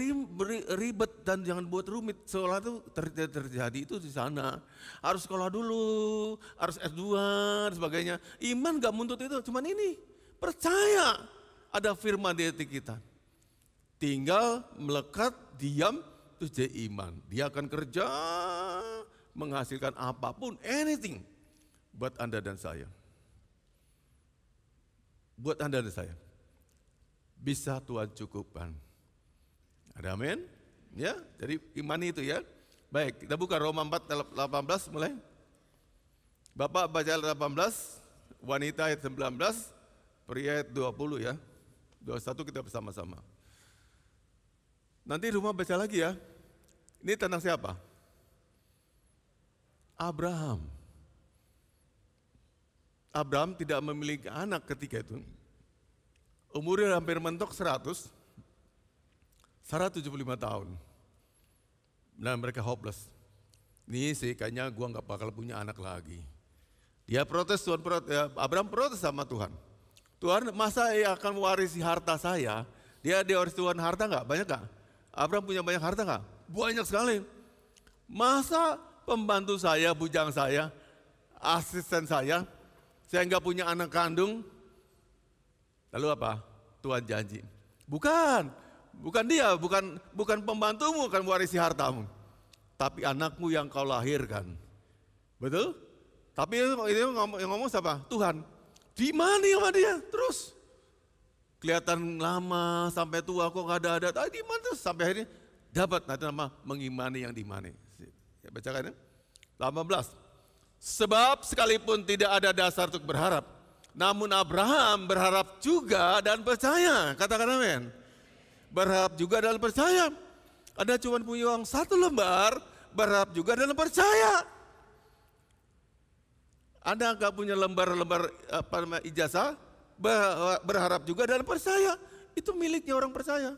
ribet dan jangan buat rumit. Seolah itu terjadi itu di sana. Harus sekolah dulu, harus S2 dan sebagainya. Iman gak menuntut itu, cuman ini. Percaya ada firman di hati kita. Tinggal melekat, diam, terus jadi iman. Dia akan kerja, menghasilkan apapun, anything. Buat Anda dan saya. Buat Anda dan saya. Bisa Tuhan cukupkan. Ada amin? Ya, jadi iman itu ya. Baik, kita buka Roma 4:18 mulai. Bapak baca 18, wanita ayat 19, pria ayat 20 ya. 21 kita bersama-sama. Nanti rumah baca lagi ya. Ini tentang siapa? Abraham. Abraham tidak memiliki anak ketika itu. Umurnya hampir mentok 175 tahun. Dan mereka hopeless. Ini sih kayaknya gua nggak bakal punya anak lagi. Dia protes, Tuhan protes, Abraham protes sama Tuhan. Tuhan, masa ia akan mewarisi harta saya? Dia waris Tuhan harta nggak? Banyak nggak? Abraham punya banyak harta nggak? Banyak sekali. Masa pembantu saya, bujang saya, asisten saya nggak punya anak kandung? Lalu apa? Tuhan janji. Bukan dia, bukan pembantumu akan mewarisi hartamu. Tapi anakmu yang kau lahirkan. Betul? Tapi yang ngomong siapa? Tuhan. Di mana sama dia? Terus. Kelihatan lama sampai tua kok gak ada. Di mana terus sampai akhirnya dapat nanti nama mengimani yang dimani. Ya, bacakan ya. 18. Sebab sekalipun tidak ada dasar untuk berharap, namun Abraham berharap juga dan percaya. Katakan amin. Berharap juga dan percaya. Ada cuma punya uang 1 lembar, berharap juga dan percaya. Ada gak punya lembar-lembar ijazah, berharap juga dan percaya. Itu miliknya orang percaya.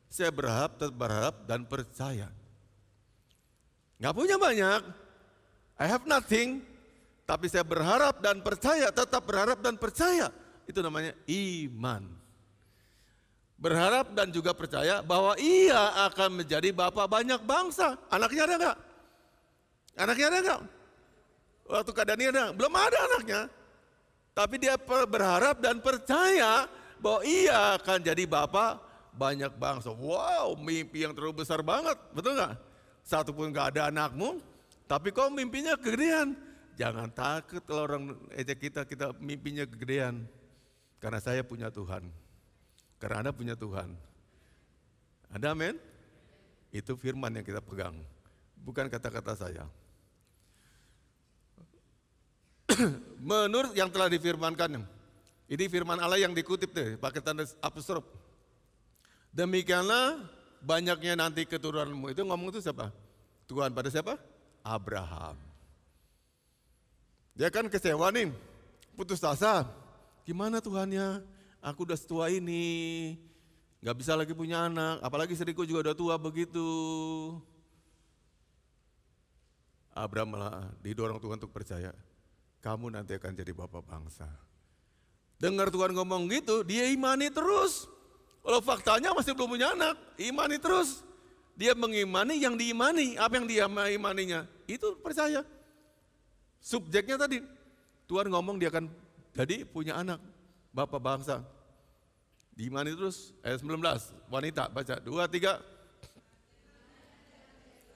Saya berharap dan percaya. Gak punya banyak, I have nothing, tapi saya berharap dan percaya, tetap berharap dan percaya. Itu namanya iman. Berharap dan juga percaya bahwa ia akan menjadi bapak banyak bangsa. Anaknya ada gak? Anaknya ada gak? Waktu keadaan ini ada, belum ada anaknya. Tapi dia berharap dan percaya bahwa ia akan jadi bapak banyak bangsa. Wow, mimpi yang terlalu besar banget, betul gak? Satu pun gak ada anakmu, tapi kok mimpinya kegedean. Jangan takut kalau orang ejek kita mimpinya kegedean. Karena saya punya Tuhan. Karena Anda punya Tuhan. Ada amin? Itu firman yang kita pegang. Bukan kata-kata saya. Menurut yang telah difirmankan, ini firman Allah yang dikutip deh, pakai tanda apostrof. Demikianlah banyaknya nanti keturunanmu. Itu ngomong itu siapa? Tuhan pada siapa? Abraham. Dia kan kecewa nih, putus asa. Gimana Tuhannya? Aku udah setua ini, gak bisa lagi punya anak, apalagi istriku juga udah tua begitu. Abraham malah didorong Tuhan untuk percaya. Kamu nanti akan jadi bapak bangsa. Dengar Tuhan ngomong gitu, dia imani terus. Kalau faktanya masih belum punya anak, imani terus. Dia mengimani yang diimani, apa yang dia imaninya, itu percaya. Subjeknya tadi, Tuhan ngomong dia akan jadi punya anak, bapak bangsa. Diimani terus, ayat 19, wanita baca, 2, 3.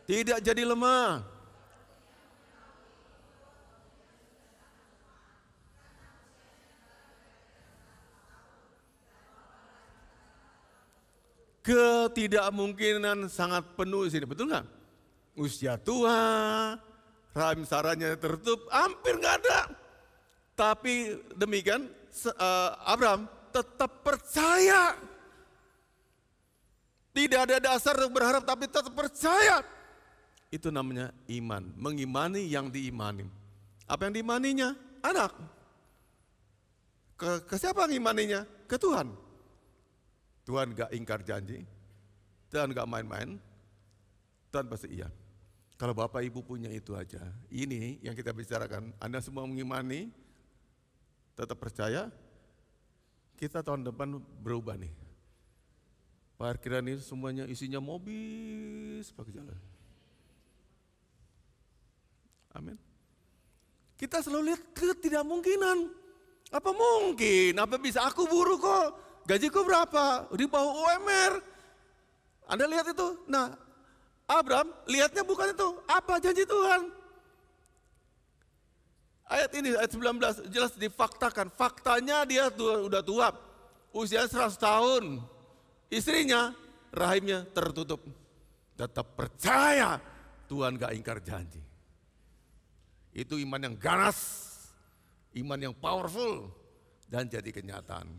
Tidak jadi lemah. ketidakmungkinan sangat penuh di sini, betul nggak? Usia tua, rahim saranya tertutup, hampir nggak ada. Tapi demikian Abraham tetap percaya. Tidak ada dasar untuk berharap tapi tetap percaya. Itu namanya iman, mengimani yang diimani. Apa yang diimaninya? Anak. Ke siapa ngimaninya? Ke Tuhan. Tuhan gak ingkar janji, Tuhan gak main-main, Tuhan pasti iya. Kalau Bapak Ibu punya itu aja, ini yang kita bicarakan, Anda semua mengimani, tetap percaya, kita tahun depan berubah nih. Parkiran ini semuanya isinya mobil sepakai jalan. Amin. Kita selalu lihat ketidakmungkinan. Apa mungkin? Apa bisa? Aku buruh kok. Gajiku berapa? Di bawah UMR. Anda lihat itu? Nah, Abraham lihatnya bukan itu. Apa janji Tuhan? Ayat ini, ayat 19, jelas difaktakan. Faktanya dia udah tua. Usia 100 tahun. Istrinya, rahimnya tertutup. Tetap percaya Tuhan gak ingkar janji. Itu iman yang ganas, iman yang powerful, dan jadi kenyataan.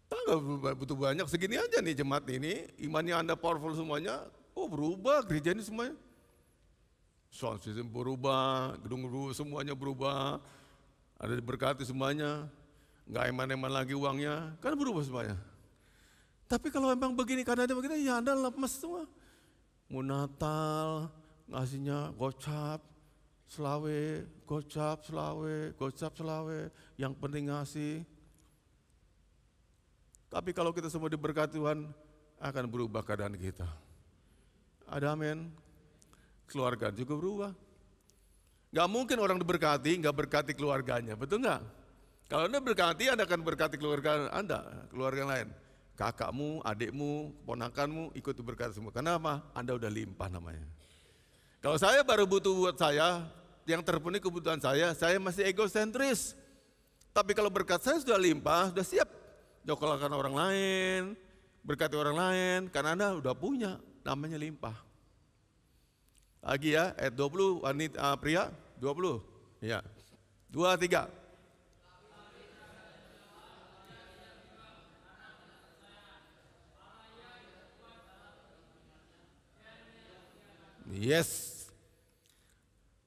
Nggak butuh banyak, segini aja nih jemaat ini, imannya Anda powerful semuanya, berubah gereja ini semuanya. Sound system berubah, gedung-gedung semuanya berubah, ada diberkati semuanya, nggak eman-eman lagi uangnya, kan berubah semuanya. Tapi kalau memang begini, karena ada begini, ya Anda lemes semua. Mau Natal, ngasihnya gocap, selawe, gocap, selawe, yang penting ngasih. Tapi kalau kita semua diberkati Tuhan, akan berubah keadaan kita. Ada amin. Keluarga juga berubah. Gak mungkin orang diberkati, gak berkati keluarganya, betul gak? Kalau Anda berkati, Anda akan berkati keluarga Anda, keluarga lain. Kakakmu, adikmu, ponakanmu ikut diberkati semua. Kenapa? Anda udah limpah namanya. Kalau saya baru butuh buat saya, yang terpenuhi kebutuhan saya masih egosentris. Tapi kalau berkat saya sudah limpah, sudah siap nyokolahkan orang lain, berkati orang lain, karena Anda udah punya, namanya limpah. Lagi ya, ayat 20, wanita pria, 20, ya, 2, 3. Yes.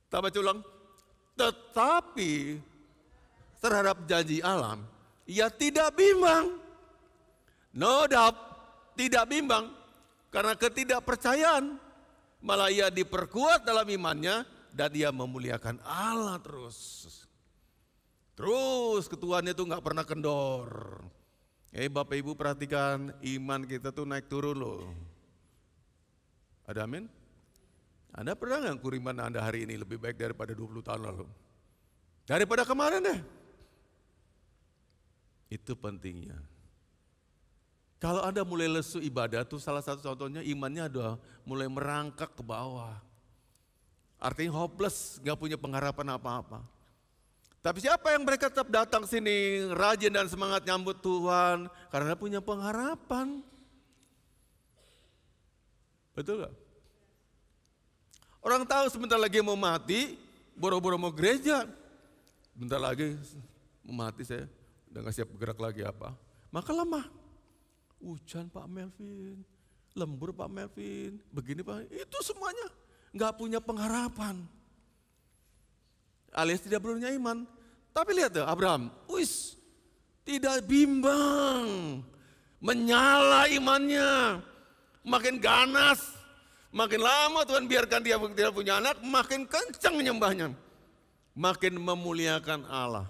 Kita baca ulang. Tetapi terhadap janji alam, ia tidak bimbang. No doubt, tidak bimbang. Karena ketidakpercayaan, malah ia diperkuat dalam imannya dan ia memuliakan Allah terus. Terus ketuanya itu gak pernah kendor. Bapak Ibu perhatikan, iman kita tuh naik turun loh. Ada amin? Anda pernah nggak kuriman Anda hari ini lebih baik daripada 20 tahun lalu? Daripada kemarin deh. Itu pentingnya. Kalau Anda mulai lesu ibadah tuh salah satu contohnya imannya udah mulai merangkak ke bawah. Artinya hopeless, nggak punya pengharapan apa-apa. Tapi siapa yang mereka tetap datang sini rajin dan semangat nyambut Tuhan karena punya pengharapan. Betul gak? Orang tahu sebentar lagi mau mati, boro-boro mau gereja. Bentar lagi mau mati saya, udah gak siap bergerak lagi apa. Maka lemah. Hujan Pak Melvin, lembur Pak Melvin, begini Pak, itu semuanya gak punya pengharapan. Alias tidak punya iman. Tapi lihat deh Abraham, tidak bimbang, menyala imannya, makin ganas. Makin lama Tuhan biarkan dia tidak punya anak, makin kencang menyembahnya. Makin memuliakan Allah.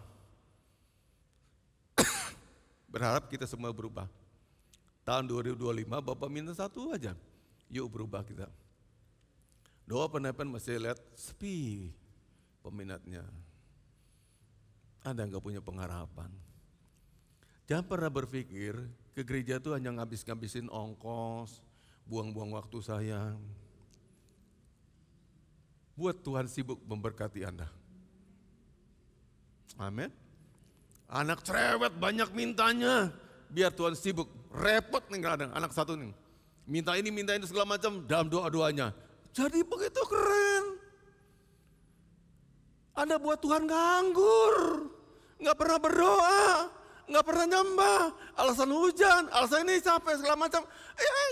Berharap kita semua berubah. Tahun 2025 Bapak minta satu aja. Yuk berubah kita. Doa penepan masih lihat sepi peminatnya. Anda nggak punya pengharapan. Jangan pernah berpikir ke gereja itu hanya ngabis-ngabisin ongkos, buang-buang waktu saya. Buat Tuhan sibuk memberkati Anda. Amin. Anak cerewet banyak mintanya. biar Tuhan sibuk. Repot nih kadang anak satu nih. Minta ini segala macam dalam doa-doanya. Jadi begitu keren. Anda buat Tuhan nganggur. Nggak pernah berdoa. Nggak pernah nyembah. Alasan hujan, alasan ini capek segala macam.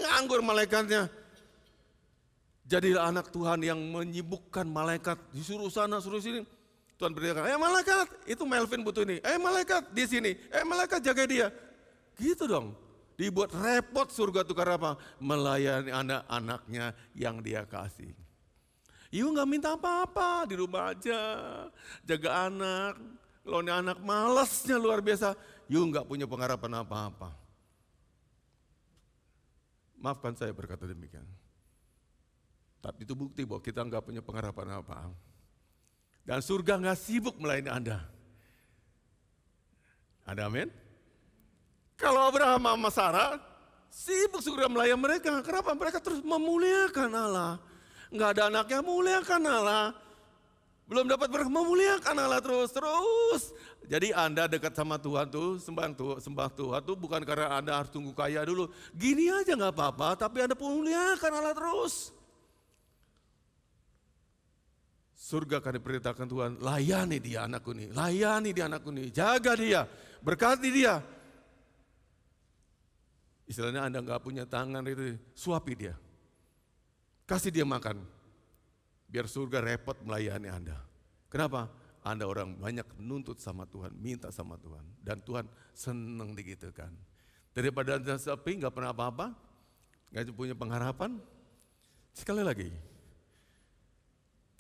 Nganggur malaikatnya. Jadilah anak Tuhan yang menyibukkan malaikat. Disuruh sana, suruh sini. Tuhan beritakan, malaikat, itu Melvin butuh ini. Malaikat di sini. Malaikat jaga dia. Gitu dong. Dibuat repot surga itu karena apa? Melayani anak-anaknya yang dia kasih. You gak minta apa-apa, di rumah aja. Jaga anak. Kalau ini anak malasnya luar biasa. You gak punya pengharapan apa-apa. Maafkan saya berkata demikian. Tapi itu bukti bahwa kita gak punya pengharapan apa-apa. Dan surga gak sibuk melayani Anda. Ada amin? Kalau Abraham sama Sarah sibuk surga melayani mereka. Kenapa? Mereka terus memuliakan Allah. Nggak ada anaknya, muliakan Allah. Belum dapat berkah, memuliakan Allah terus. Jadi Anda dekat sama Tuhan tuh, sembah Tuhan tuh bukan karena Anda harus tunggu kaya dulu. Gini aja nggak apa-apa, tapi Anda memuliakan Allah terus. Surga akan diperintahkan Tuhan, layani dia anakku nih, jaga dia, berkati dia. Istilahnya Anda nggak punya tangan itu, suapi dia. Kasih dia makan, biar surga repot melayani Anda. Kenapa? Anda orang banyak menuntut sama Tuhan, minta sama Tuhan. Dan Tuhan senang digitukan. Daripada Anda sepi, nggak pernah apa-apa, nggak punya pengharapan. Sekali lagi,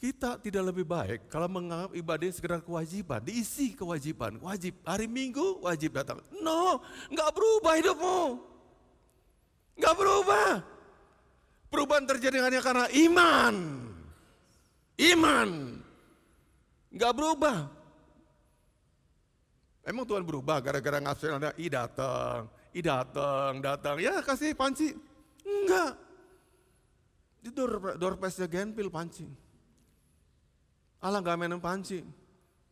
kita tidak lebih baik kalau menganggap ibadah sekedar kewajiban, diisi kewajiban, wajib. Hari Minggu wajib datang. No, nggak berubah hidupmu. Nggak berubah. Perubahan terjadi hanya karena iman. Nggak berubah. Emang Tuhan berubah gara-gara ngabsen Anda, datang. Ya kasih panci. Enggak. Di doorpesnya Genpil panci. Allah nggak mainin panci.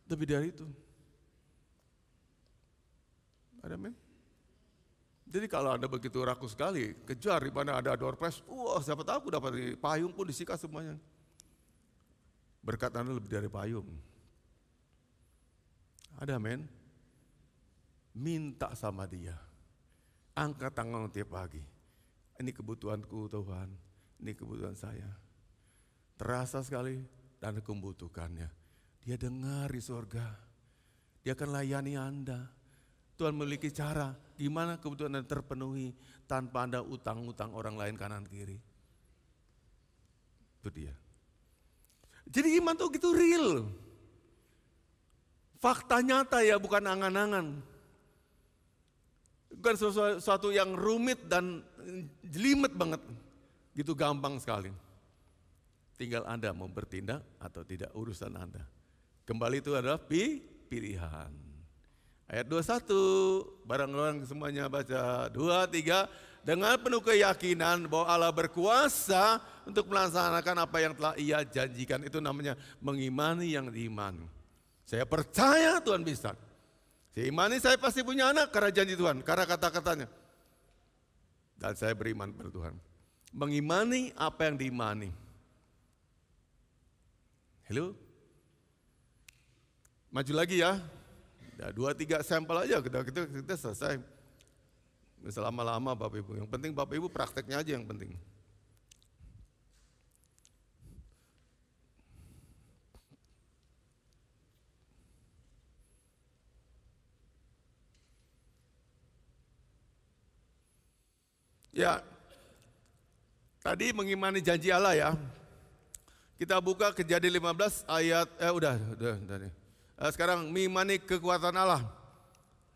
Lebih dari itu. Ada men? Jadi kalau Anda begitu rakus sekali, kejar di mana ada doorpress, siapa tahu aku dapat di payung pun disikat semuanya. Berkat Anda lebih dari payung. Ada men? Minta sama dia. Angkat tangan tiap pagi. Ini kebutuhanku Tuhan, ini kebutuhan saya. Terasa sekali dan aku membutuhkannya. Dia dengar di surga. Dia akan layani Anda. Tuhan memiliki cara gimana kebutuhan Anda terpenuhi tanpa Anda utang-utang orang lain kanan kiri. Itu dia. Jadi iman tuh gitu real. Fakta nyata ya, bukan angan-angan. Bukan sesuatu yang rumit dan jelimet banget. Gitu gampang sekali. Tinggal Anda mau bertindak atau tidak, urusan Anda. Kembali itu adalah pilihan. Ayat 21, barang-barang semuanya baca. 2, 3, dengan penuh keyakinan bahwa Allah berkuasa untuk melaksanakan apa yang telah Ia janjikan. Itu namanya mengimani yang diimani. Saya percaya Tuhan bisa. Saya imani saya pasti punya anak karena janji Tuhan, karena kata-katanya. Dan saya beriman pada Tuhan. Mengimani apa yang diimani. Halo? Maju lagi ya. 2-3 sampel aja kita selesai. Selama-lama Bapak Ibu. Yang penting Bapak Ibu prakteknya aja yang penting. Ya, tadi mengimani janji Allah ya. Kita buka Kejadian 15 ayat, udah. Sekarang mengimani kekuatan Allah.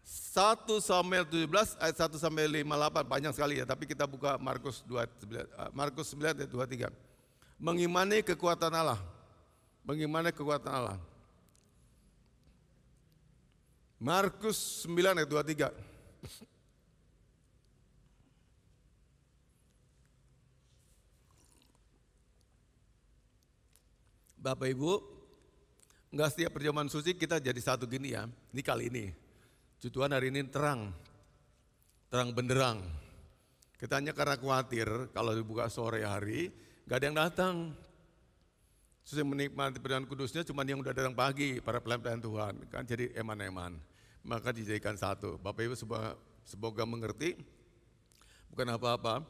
1 Samuel 17 ayat 1 sampai 58, panjang sekali ya, tapi kita buka Markus 9 ayat 23. Mengimani kekuatan Allah. Mengimani kekuatan Allah. Markus 9 ayat 23. Bapak Ibu, enggak setiap perjamuan suci kita jadi satu gini ya. Ini kali ini. Tuhan hari ini terang. terang benderang. Kita hanya karena khawatir kalau dibuka sore hari, gak ada yang datang. Terus yang menikmati perdana kudusnya cuma yang udah datang pagi, para pelayan Tuhan. Kan jadi eman-eman. Maka dijadikan satu. Bapak Ibu semoga mengerti, bukan apa-apa.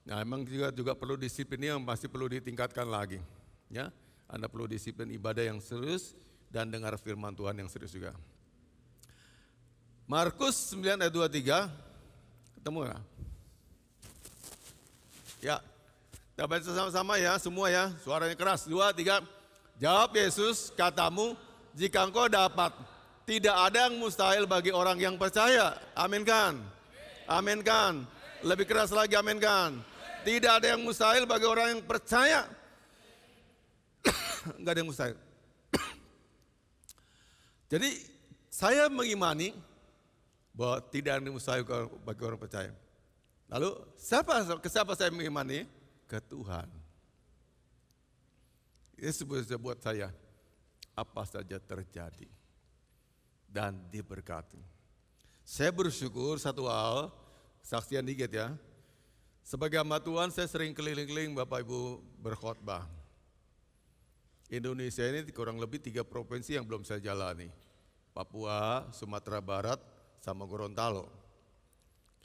Nah emang juga perlu disiplin yang masih perlu ditingkatkan lagi. Ya, Anda perlu disiplin ibadah yang serius dan dengar firman Tuhan yang serius juga. Markus 9 ayat 23, ketemu nggak? Ya, kita baca sama-sama ya, semua ya, suaranya keras. 2, 3, jawab Yesus, katamu, jika engkau dapat, tidak ada yang mustahil bagi orang yang percaya. Amin kan? Amin kan? Lebih keras lagi, amin kan? Tidak ada yang mustahil bagi orang yang percaya. Enggak ada yang mustahil. Jadi saya mengimani bahwa tidak ada yang mustahil bagi orang percaya. Lalu ke siapa saya mengimani? Ke Tuhan. Yesus buat saya apa saja terjadi dan diberkati. Saya bersyukur satu hal, saksian dikit ya. Sebagai hamba Tuhan saya sering keliling-keliling Bapak Ibu berkhotbah. Indonesia ini kurang lebih 3 provinsi yang belum saya jalani. Papua, Sumatera Barat, sama Gorontalo.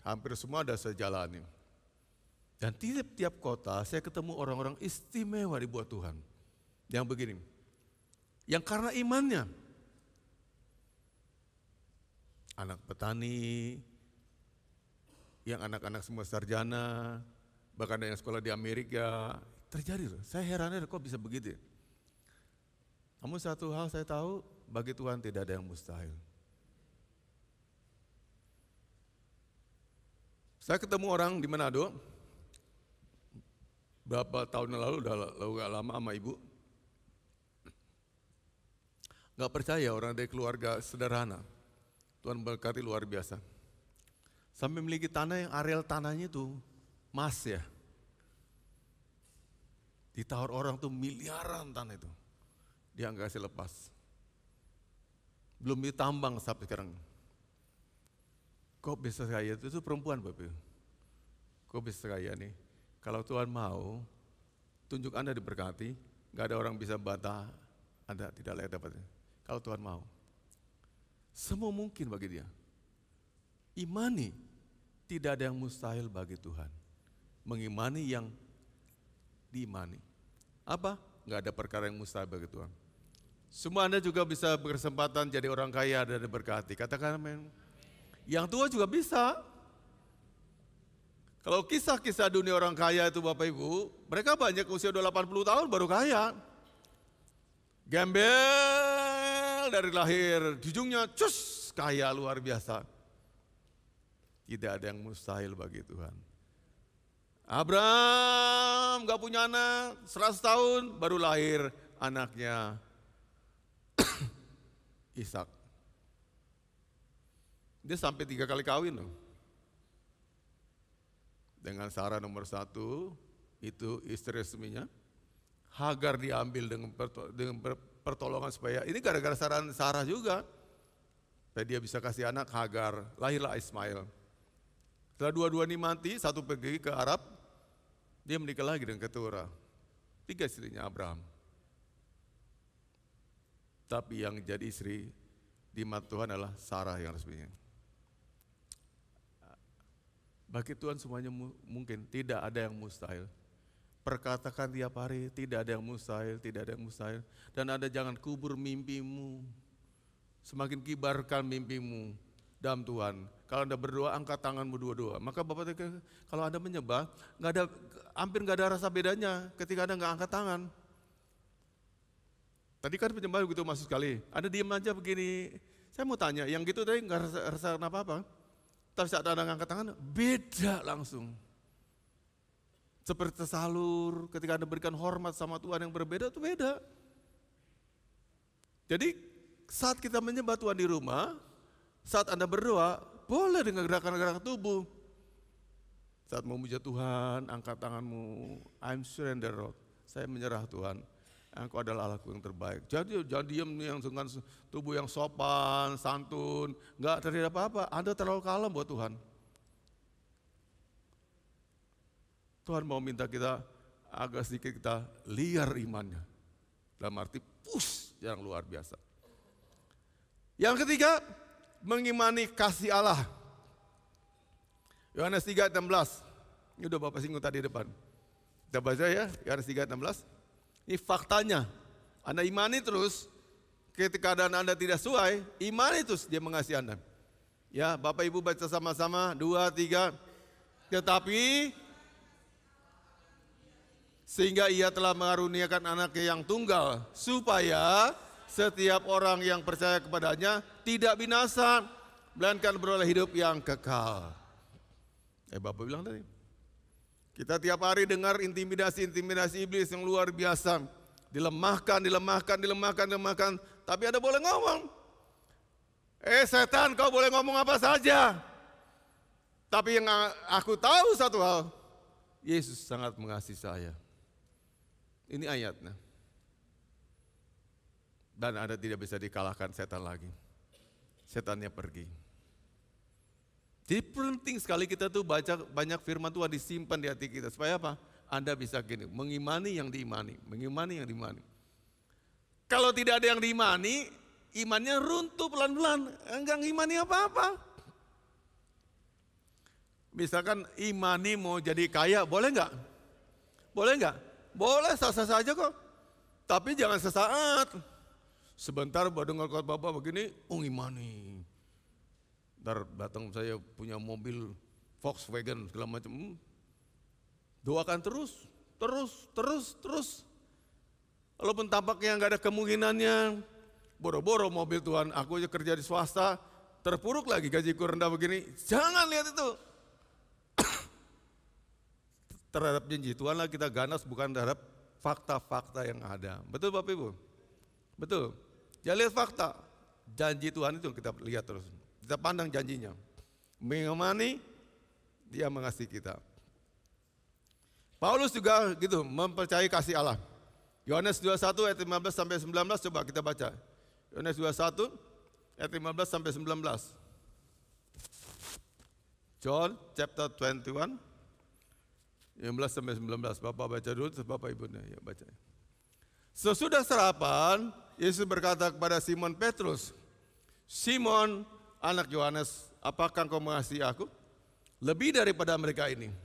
Hampir semua ada saya jalani. Dan tiap-tiap kota saya ketemu orang-orang istimewa dibuat Tuhan. Yang begini, yang karena imannya. Anak petani, yang anak-anak semua sarjana, bahkan ada yang sekolah di Amerika. Terjadi loh, saya herannya kok bisa begitu ya. Namun satu hal saya tahu, bagi Tuhan tidak ada yang mustahil. Saya ketemu orang di Manado, berapa tahun yang lalu, udah gak lama sama ibu. Gak percaya orang dari keluarga sederhana, Tuhan berkati luar biasa. Sampai memiliki tanah yang areal tanahnya itu emas ya. Ditawar orang tuh miliaran tanah itu, dia nggak kasih lepas. Belum ditambang sampai sekarang. Kok bisa kaya? Itu perempuan Bapak. Kok bisa kaya nih? Kalau Tuhan mau, tunjuk Anda diberkati, gak ada orang bisa bantah Anda tidak layak dapatnya. Kalau Tuhan mau. Semua mungkin bagi dia. Imani, tidak ada yang mustahil bagi Tuhan. Mengimani yang diimani. Apa? Gak ada perkara yang mustahil bagi Tuhan. Semua Anda juga bisa berkesempatan jadi orang kaya dan diberkati. Katakan amin. Yang tua juga bisa. Kalau kisah-kisah dunia orang kaya itu Bapak Ibu, mereka banyak usia 80 tahun baru kaya. Gembel dari lahir, di ujungnya cus kaya luar biasa. Tidak ada yang mustahil bagi Tuhan. Abraham gak punya anak, 100 tahun baru lahir anaknya Ishak. Dia sampai 3 kali kawin loh. Dengan Sarah nomor 1, itu istri resminya. Hagar diambil dengan pertolongan supaya, ini gara-gara Sarah juga. Supaya dia bisa kasih anak Hagar, lahirlah Ismail. Setelah dua-dua ini mati, satu pergi ke Arab, dia menikah lagi dengan Keturah. 3 istrinya Abraham. Tapi yang jadi istri di mata Tuhan adalah Sarah yang resminya. Bagi Tuhan semuanya mungkin, tidak ada yang mustahil. Perkatakan tiap hari, tidak ada yang mustahil, tidak ada yang mustahil. Dan Anda jangan kubur mimpimu. Semakin kibarkan mimpimu dalam Tuhan. Kalau Anda berdoa, angkat tanganmu dua-dua. Maka Bapak, kalau Anda menyembah, hampir nggak ada rasa bedanya ketika Anda nggak angkat tangan. Tadi kan penyembah begitu masuk sekali. Anda diam aja begini. Saya mau tanya, yang gitu tadi nggak rasa apa-apa. Tapi saat Anda angkat tangan, beda langsung. Seperti tersalur, ketika Anda berikan hormat sama Tuhan yang berbeda, itu beda. Jadi saat kita menyembah Tuhan di rumah, saat Anda berdoa, boleh dengan gerakan-gerakan tubuh. Saat memuja Tuhan, angkat tanganmu, I'm surrender Lord. Saya menyerah Tuhan, Engkau adalah Allahku yang terbaik. Jadi jangan diam yang dengan tubuh yang sopan, santun, enggak terjadi apa-apa. Anda terlalu kalem buat Tuhan. Tuhan mau minta kita agak sedikit kita liar imannya. Dalam arti yang luar biasa. Yang ketiga, mengimani kasih Allah. Yohanes 3:16. Ini udah Bapak singgung tadi di depan. Kita baca ya, Yohanes 3:16. Ini faktanya. Anda imani terus, ketika keadaan Anda tidak sesuai, imani terus dia mengasihi Anda. Ya, Bapak Ibu baca sama-sama, 2, 3. Tetapi sehingga ia telah mengaruniakan anaknya yang tunggal, supaya setiap orang yang percaya kepadanya tidak binasa, melainkan beroleh hidup yang kekal. Bapak bilang tadi, kita tiap hari dengar intimidasi iblis yang luar biasa. Dilemahkan, tapi Anda boleh ngomong. Setan, kau boleh ngomong apa saja. Tapi yang aku tahu satu hal, Yesus sangat mengasihi saya. Ini ayatnya. Dan Anda tidak bisa dikalahkan setan lagi. Setannya pergi. Jadi penting sekali kita tuh baca banyak firman Tuhan disimpan di hati kita. Supaya apa? Anda bisa gini, mengimani yang diimani. Kalau tidak ada yang diimani, imannya runtuh pelan-pelan. Enggak ngimani apa-apa. Misalkan imani mau jadi kaya, boleh enggak? Boleh, sah-sah saja kok. Tapi jangan sesaat. Sebentar baru dengar khotbah Bapak begini, imani. Ntar datang saya punya mobil Volkswagen segala macam. Doakan terus. Walaupun tampaknya nggak ada kemungkinannya, boro-boro mobil Tuhan, aku aja kerja di swasta, terpuruk lagi gajiku rendah begini. Jangan lihat itu. Terhadap janji Tuhan lah kita ganas, bukan terhadap fakta-fakta yang ada. Betul Bapak Ibu? Betul. Jangan lihat fakta. Janji Tuhan itu kita lihat terus. Kita pandang janjinya. Mengimani, dia mengasihi kita. Paulus juga gitu, mempercayai kasih Allah. Yohanes 21 ayat 15 sampai 19 coba kita baca. Yohanes 21 ayat 15 sampai 19. John chapter 21 15 sampai 19. Bapak baca dulu terus Bapak Ibunya ya baca. Sesudah sarapan, Yesus berkata kepada Simon Petrus, "Simon, anak Yohanes, apakah engkau mengasihi aku lebih daripada mereka ini?"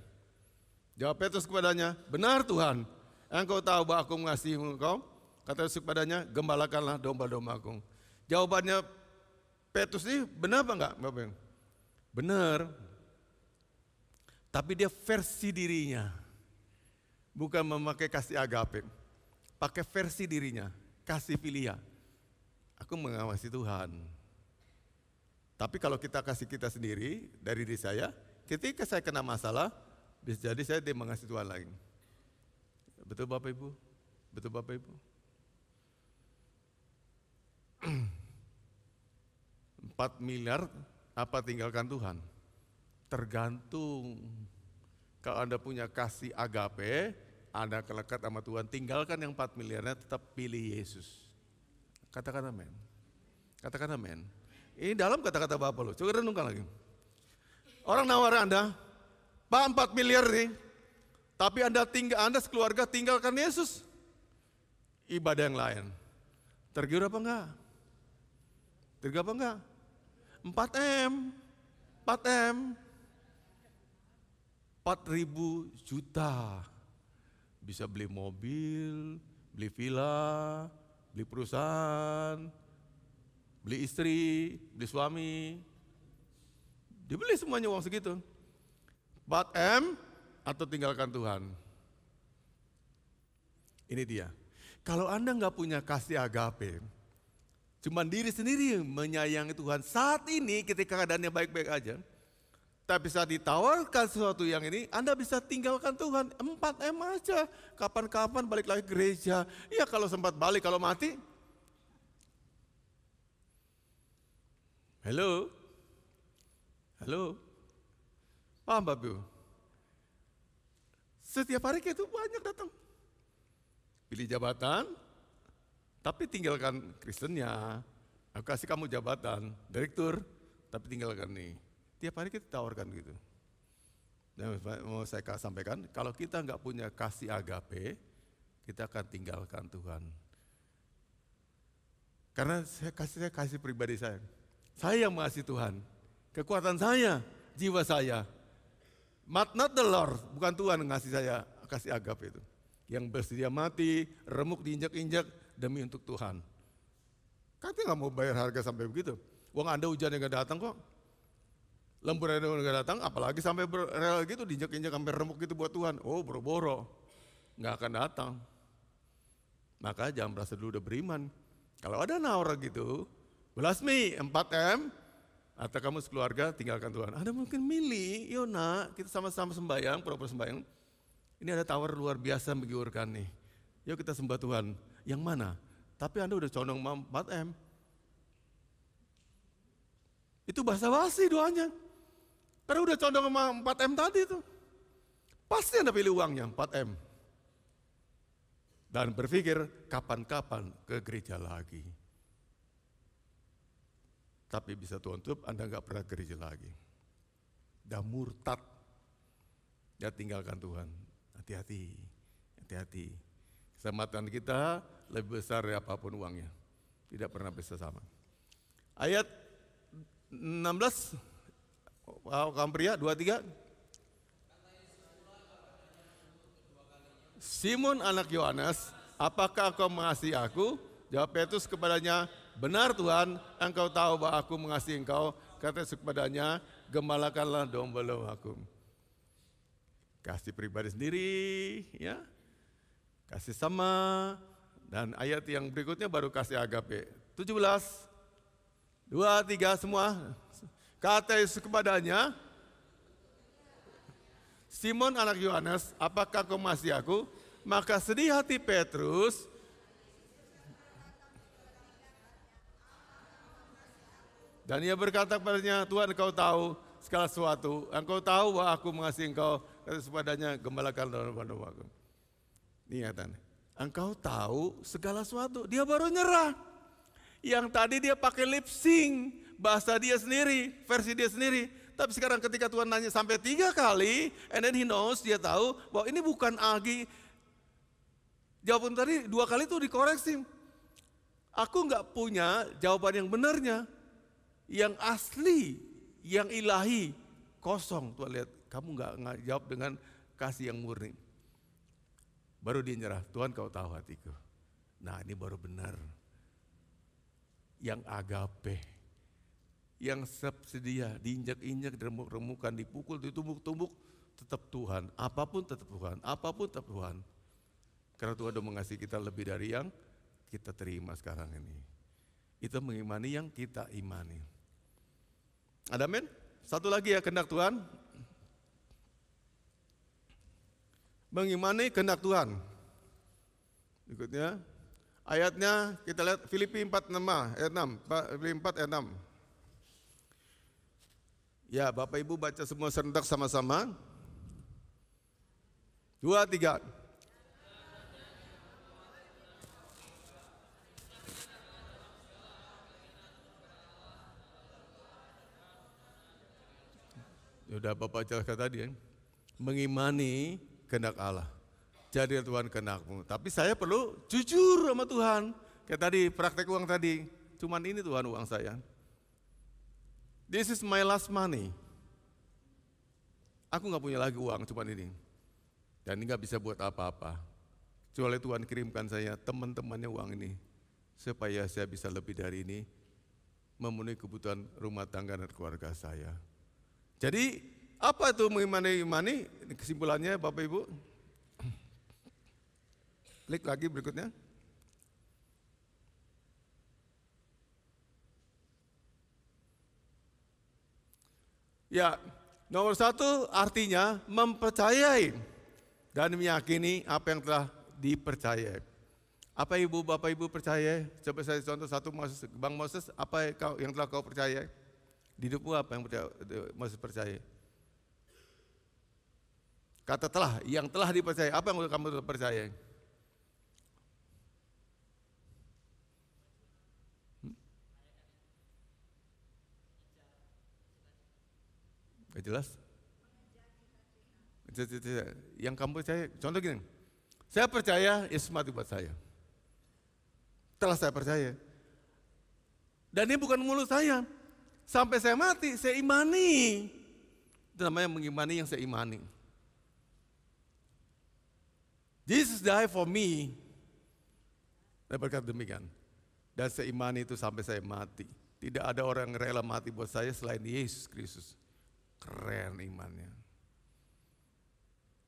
Jawab Petrus kepadanya, "Benar Tuhan, engkau tahu bahwa aku mengasihi engkau." Kata Yesus kepadanya, "Gembalakanlah domba-dombaku." Jawabannya Petrus ini benar apa enggak? Benar. Tapi dia versi dirinya. Bukan memakai kasih agape. Pakai versi dirinya, kasih filia. Aku mengawasi Tuhan. Tapi kalau kita kasih kita sendiri, dari diri saya, ketika saya kena masalah, bisa jadi saya dia mengasihi Tuhan lagi. Betul Bapak Ibu? Betul Bapak Ibu? 4 miliar apa tinggalkan Tuhan? Tergantung. Kalau Anda punya kasih agape, Anda kelekat sama Tuhan, tinggalkan yang 4 miliarnya, tetap pilih Yesus. Katakan amin. Katakan amin. Ini dalam kata-kata Bapak loh, coba renungkan lagi. Orang nawar Anda, Pak 4 miliar nih, tapi Anda sekeluarga tinggalkan Yesus. Ibadah yang lain. Tergiur apa enggak? Tergiur apa enggak? 4M. 4.000 juta. Bisa beli mobil, beli villa, beli perusahaan, beli istri, beli suami. Dibeli semuanya uang segitu. 4M atau tinggalkan Tuhan. Ini dia. Kalau Anda nggak punya kasih agape, cuma diri sendiri menyayangi Tuhan. Saat ini ketika keadaannya baik-baik aja, tapi saat ditawarkan sesuatu yang ini, Anda bisa tinggalkan Tuhan. 4M aja. Kapan-kapan balik lagi ke gereja. Ya kalau sempat balik, kalau mati. Halo? Paham Bapak Ibu? Setiap hari kayak itu banyak datang. Pilih jabatan, tapi tinggalkan Kristennya. Aku kasih kamu jabatan, direktur, tapi tinggalkan nih. Tiap hari kita tawarkan gitu. Yang mau saya sampaikan, kalau kita nggak punya kasih agape, kita akan tinggalkan Tuhan. Karena saya kasih pribadi saya. Saya yang mengasihi Tuhan. Kekuatan saya, jiwa saya. Not the Lord, bukan Tuhan yang ngasih saya kasih agape itu. Yang bersedia mati, remuk diinjak-injak demi untuk Tuhan. Katanya nggak mau bayar harga sampai begitu. Uang Anda hujan yang nggak datang kok. Lembur yang nggak datang, apalagi sampai rela gitu diinjak-injak sampai remuk gitu buat Tuhan. Oh boro-boro, nggak akan datang. Maka jangan merasa dulu udah beriman. Kalau ada nawar gitu, belasmi 4M, atau kamu sekeluarga tinggalkan Tuhan. Anda mungkin milih, yuk nak, kita sama-sama sembahyang, pura-pura sembahyang. Ini ada tawar luar biasa menggiurkan nih. Yuk kita sembah Tuhan. Yang mana? Tapi Anda udah condong 4M. Itu basa-basi doanya. Karena udah condong sama 4M tadi tuh. Pasti Anda pilih uangnya 4M. Dan berpikir kapan-kapan ke gereja lagi. Tapi bisa Tuhan tutup, Anda nggak pernah gereja lagi. Dah murtad. Ya tinggalkan Tuhan. Hati-hati, hati-hati. Keselamatan kita lebih besar dari apapun uangnya. Tidak pernah bisa sama. Ayat 16, kaum pria 23. Simon anak Yohanes, apakah engkau mengasihi aku? Jawab Petrus kepadanya, benar Tuhan, engkau tahu bahwa aku mengasihi engkau. Kata Yesus kepadanya, gembalakanlah domba-dombaku. Kasih pribadi sendiri, ya, kasih sama. Dan ayat yang berikutnya baru kasih agape. 17, 2, 3 semua. Kata Yesus kepadanya, Simon anak Yohanes, apakah kau mengasihi aku? Maka sedih hati Petrus. Dan ia berkata kepadanya, Tuhan engkau tahu segala sesuatu. Engkau tahu bahwa aku mengasihi engkau. Kata kepadanya, gembalakan domba-dombaku. Niatan. Engkau tahu segala sesuatu. Dia baru nyerah. Yang tadi dia pakai lip sync. Bahasa dia sendiri, versi dia sendiri. Tapi sekarang ketika Tuhan nanya sampai 3 kali, and then he knows, dia tahu bahwa ini bukan lagi, jawaban tadi 2 kali itu dikoreksi. Aku nggak punya jawaban yang benarnya, yang asli, yang ilahi, kosong. Tuhan lihat, kamu nggak jawab dengan kasih yang murni. Baru dia nyerah, Tuhan kau tahu hatiku. Nah ini baru benar. Yang agape. Yang sedia, diinjak-injak, diremuk-remukan, dipukul, ditumbuk-tumbuk, tetap Tuhan. Apapun tetap Tuhan, apapun tetap Tuhan. Karena Tuhan sudah mengasihi kita lebih dari yang kita terima sekarang ini. Itu mengimani yang kita imani. Ada amin? Satu lagi ya, kehendak Tuhan. Mengimani kehendak Tuhan. Berikutnya, ayatnya kita lihat Filipi 4 ayat 6. Filipi 4 ayat 6. Ya, Bapak Ibu baca semua serentak sama-sama. 2, 3. Sudah Bapak jelaskan tadi ya. Mengimani kehendak Allah. Jadi Tuhan kehendakmu. Tapi saya perlu jujur sama Tuhan. Kayak tadi praktek uang tadi. Cuman ini Tuhan uang saya. This is my last money. Aku nggak punya lagi uang, cuman ini. Dan ini nggak bisa buat apa-apa. Kecuali Tuhan kirimkan saya teman-temannya uang ini. Supaya saya bisa lebih dari ini. Memenuhi kebutuhan rumah tangga dan keluarga saya. Jadi apa itu mengimani? Kesimpulannya Bapak Ibu. Klik lagi berikutnya. Ya, nomor 1 artinya mempercayai dan meyakini apa yang telah dipercayai. Apa Ibu, Bapak Ibu percaya? Coba saya contoh satu, Bang Moses, apa yang telah kau percaya? Di hidupmu apa yang Moses percaya? Kata telah, yang telah dipercaya, apa yang kamu telah percaya? Gak jelas? Yang kamu percaya, contoh gini, saya percaya Yesus mati buat saya. Setelah saya percaya. Dan ini bukan mulut saya. Sampai saya mati, saya imani. Itu namanya mengimani yang saya imani. Jesus died for me. Saya berkata demikian. Dan saya imani itu sampai saya mati. Tidak ada orang yang rela mati buat saya selain Yesus Kristus. Keren imannya.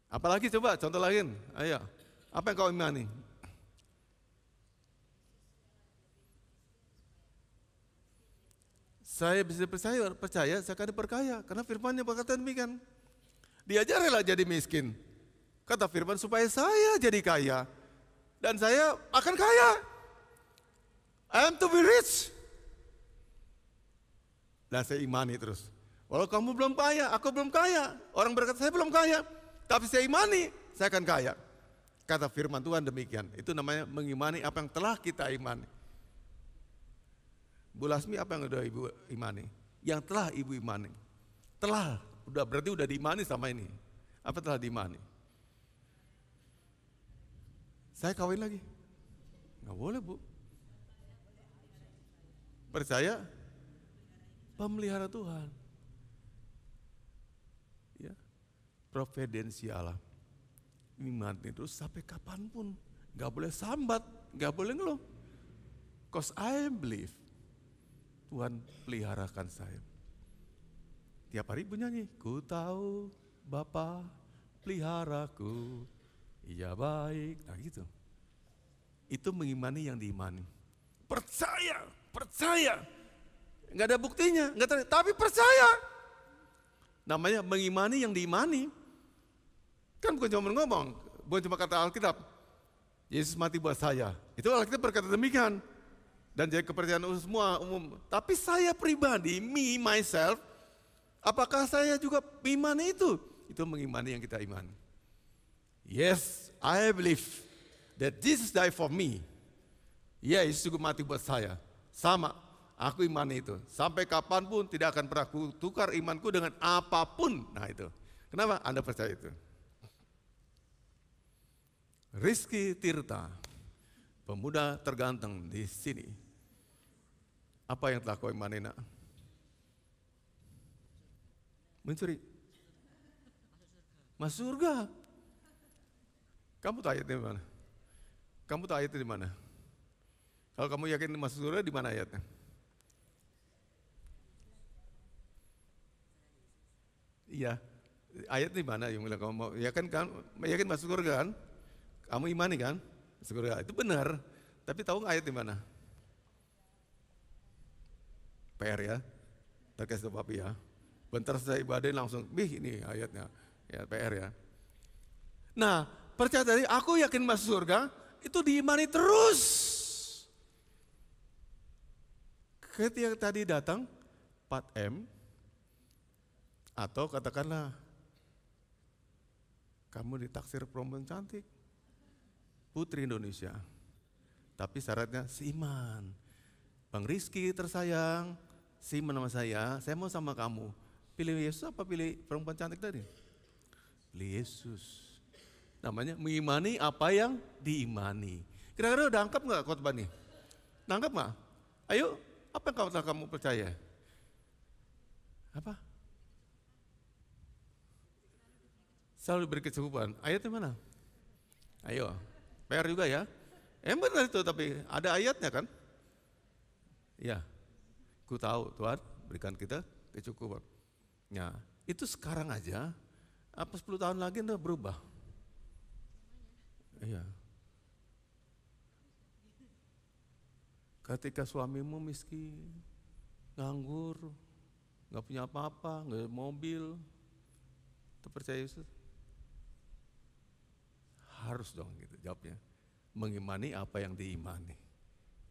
Apalagi coba contoh lain. Ayo. Apa yang kau imani? Saya bisa percaya saya akan diperkaya. Karena firman-Nya berkata demikian. Dia aja rela jadi miskin. Kata firman supaya saya jadi kaya. Dan saya akan kaya. I am to be rich. Dan saya imani terus. Walau kamu belum kaya, aku belum kaya. Orang berkata saya belum kaya. Tapi saya imani, saya akan kaya. Kata firman Tuhan demikian. Itu namanya mengimani apa yang telah kita imani. Bu Lasmi apa yang udah ibu imani? Yang telah ibu imani. Telah, berarti udah diimani sama ini. Apa telah diimani? Saya kawin lagi. Nggak boleh bu. Percaya pemelihara Tuhan. Ya, providensi Allah. Iman itu sampai kapanpun. Nggak boleh sambat, nggak boleh ngeluh. Cause I believe. Tuhan peliharakan saya. Tiap hari bernyanyi, ku tahu Bapa peliharaku, Ia baik. Nah gitu. Itu mengimani yang diimani. Percaya. Nggak ada buktinya, tapi percaya. Namanya mengimani yang diimani. Kan bukan cuma ngomong, bukan cuma kata Alkitab. Yesus mati buat saya. Itu Alkitab berkata demikian. Dan jadi kepercayaan semua umum. Tapi saya pribadi, me, myself, apakah saya juga imani itu? Itu mengimani yang kita imani. Yes, I believe that Jesus died for me. Ya, Yesus juga mati buat saya. Sama, aku imani itu. Sampai kapanpun tidak akan pernah tukar imanku dengan apapun. Nah itu. Kenapa Anda percaya itu? Rizky Tirta, pemuda terganteng di sini. Apa yang telah kau imani nak? Mencuri. Masuk surga. Kamu tahu ayatnya di mana? Kamu tahu ayatnya di mana? Kalau kamu yakin masuk surga, di mana ayatnya? Iya, ayat di mana yang bilang kamu mau? Ya kan, yakin masuk surga kan? Kamu imani kan? Masuk surga itu benar. Tapi tahu nggak ayat di mana? PR ya, terkait papi ya. Bentar saya ibadah langsung, ini ayatnya, ya PR ya. Nah, percaya tadi, aku yakin masuk surga, itu diimani terus. Ketika tadi datang 4M, atau katakanlah, kamu ditaksir perempuan cantik, putri Indonesia. Tapi syaratnya seiman. Bang Rizky tersayang, seiman sama saya mau sama kamu. Pilih Yesus apa pilih perempuan cantik tadi? Pilih Yesus. Namanya mengimani apa yang diimani. Kira-kira udah angkap gak khotbah nih? Nangkap gak? Ayo, apa yang kamu percaya? Apa? Selalu beri kecukupan. Ayatnya mana? Ayo, PR juga ya. Benar itu, tapi ada ayatnya kan? Ya, ku tahu Tuhan berikan kita kecukupan. Ya, itu sekarang aja, apa 10 tahun lagi udah berubah. Iya. Ketika suamimu miskin, nganggur, gak punya apa-apa, gak ada mobil, itu percaya Yesus? Harus dong gitu jawabnya. Mengimani apa yang diimani.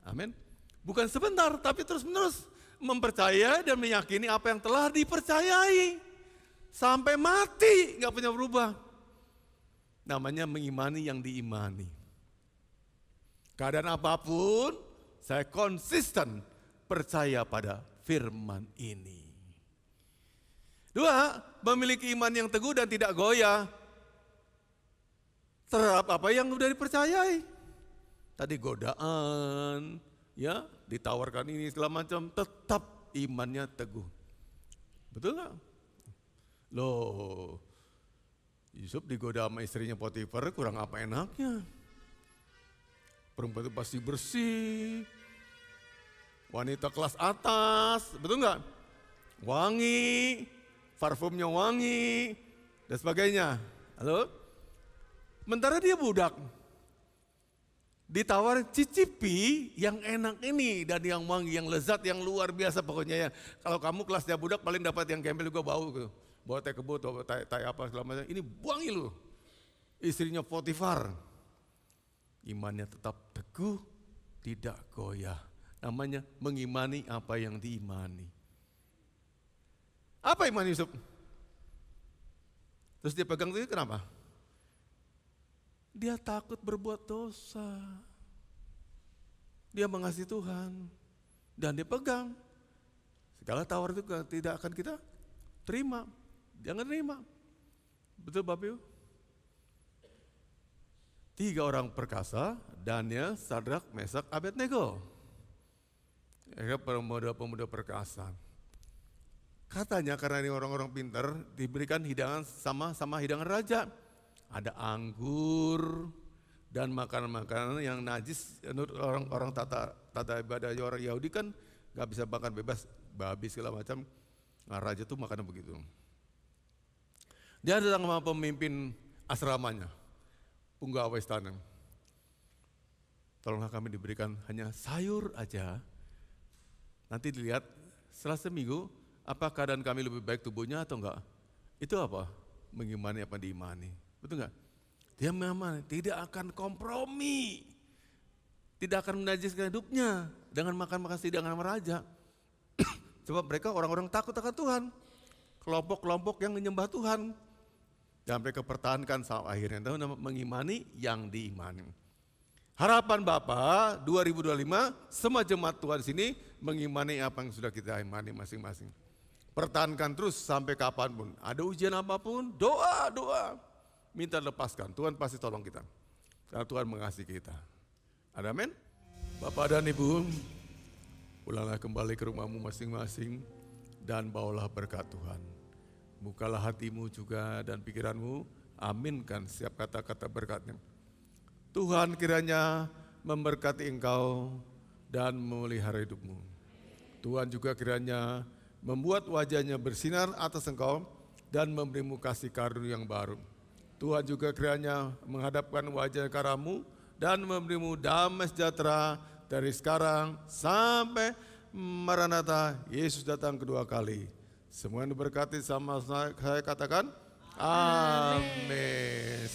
Amin. Bukan sebentar, tapi terus-menerus mempercaya dan meyakini apa yang telah dipercayai. Sampai mati, gak punya berubah. Namanya mengimani yang diimani. Keadaan apapun, saya konsisten percaya pada firman ini. 2, memiliki iman yang teguh dan tidak goyah. terhadap apa yang sudah dipercayai. Tadi godaan, ya ditawarkan ini segala macam, tetap imannya teguh. Betul nggak? Loh, Yusuf digoda sama istrinya Potifar, kurang apa enaknya? Perempuan itu pasti bersih, wanita kelas atas, betul nggak? Wangi, parfumnya wangi, dan sebagainya. Halo? Sementara dia budak, ditawar cicipi yang enak ini dan yang wangi, yang lezat, yang luar biasa pokoknya ya. Kalau kamu kelasnya budak paling dapat yang gembel juga bau tuh. Bawa teh kebut, bawa teh apa segala macam. Ini wangi loh. Istrinya Potifar. Imannya tetap teguh, tidak goyah. Namanya mengimani apa yang diimani. Apa iman Yusuf? Terus dia pegang itu kenapa? Dia takut berbuat dosa. Dia mengasihi Tuhan. Dan dia pegang. Segala tawar itu tidak akan kita terima. Jangan terima. Betul Bapak Ibu? 3 orang perkasa, Daniel, Sadrak, Mesak, Abednego. Mereka pemuda-pemuda perkasa. Katanya karena ini orang-orang pintar, diberikan hidangan sama hidangan raja. Ada anggur dan makanan-makanan yang najis. Menurut orang-orang tata ibadah orang Yahudi kan gak bisa makan bebas, babi segala macam. Nah, raja tuh makan begitu. Dia datang sama pemimpin asramanya, penggawa istana. Tolonglah kami diberikan hanya sayur aja. Nanti dilihat setelah seminggu, apa keadaan kami lebih baik tubuhnya atau enggak. Itu apa? Mengimani apa diimani. Betul enggak? Dia memang tidak akan kompromi. Tidak akan menajiskan hidupnya dengan makan-makan hidangan raja. Sebab mereka orang-orang takut akan Tuhan. Kelompok-kelompok yang menyembah Tuhan. Dan mereka pertahankan sampai akhirnya mengimani yang diimani. Harapan Bapak 2025 semua jemaat Tuhan sini mengimani apa yang sudah kita imani masing-masing. Pertahankan terus sampai kapanpun. Ada ujian apapun, doa. Minta lepaskan, Tuhan pasti tolong kita. Karena Tuhan mengasihi kita. Ada amin? Bapak dan Ibu, pulanglah kembali ke rumahmu masing-masing dan bawalah berkat Tuhan. Bukalah hatimu juga dan pikiranmu, aminkan setiap kata-kata berkatnya. Tuhan kiranya memberkati engkau dan memelihara hidupmu. Tuhan juga kiranya membuat wajahnya bersinar atas engkau dan memberimu kasih karunia yang baru. Tuhan juga kiranya menghadapkan wajah kepadamu dan memberimu damai sejahtera dari sekarang sampai Maranatha, Yesus datang kedua kali. Semua yang diberkati sama saya katakan, amin.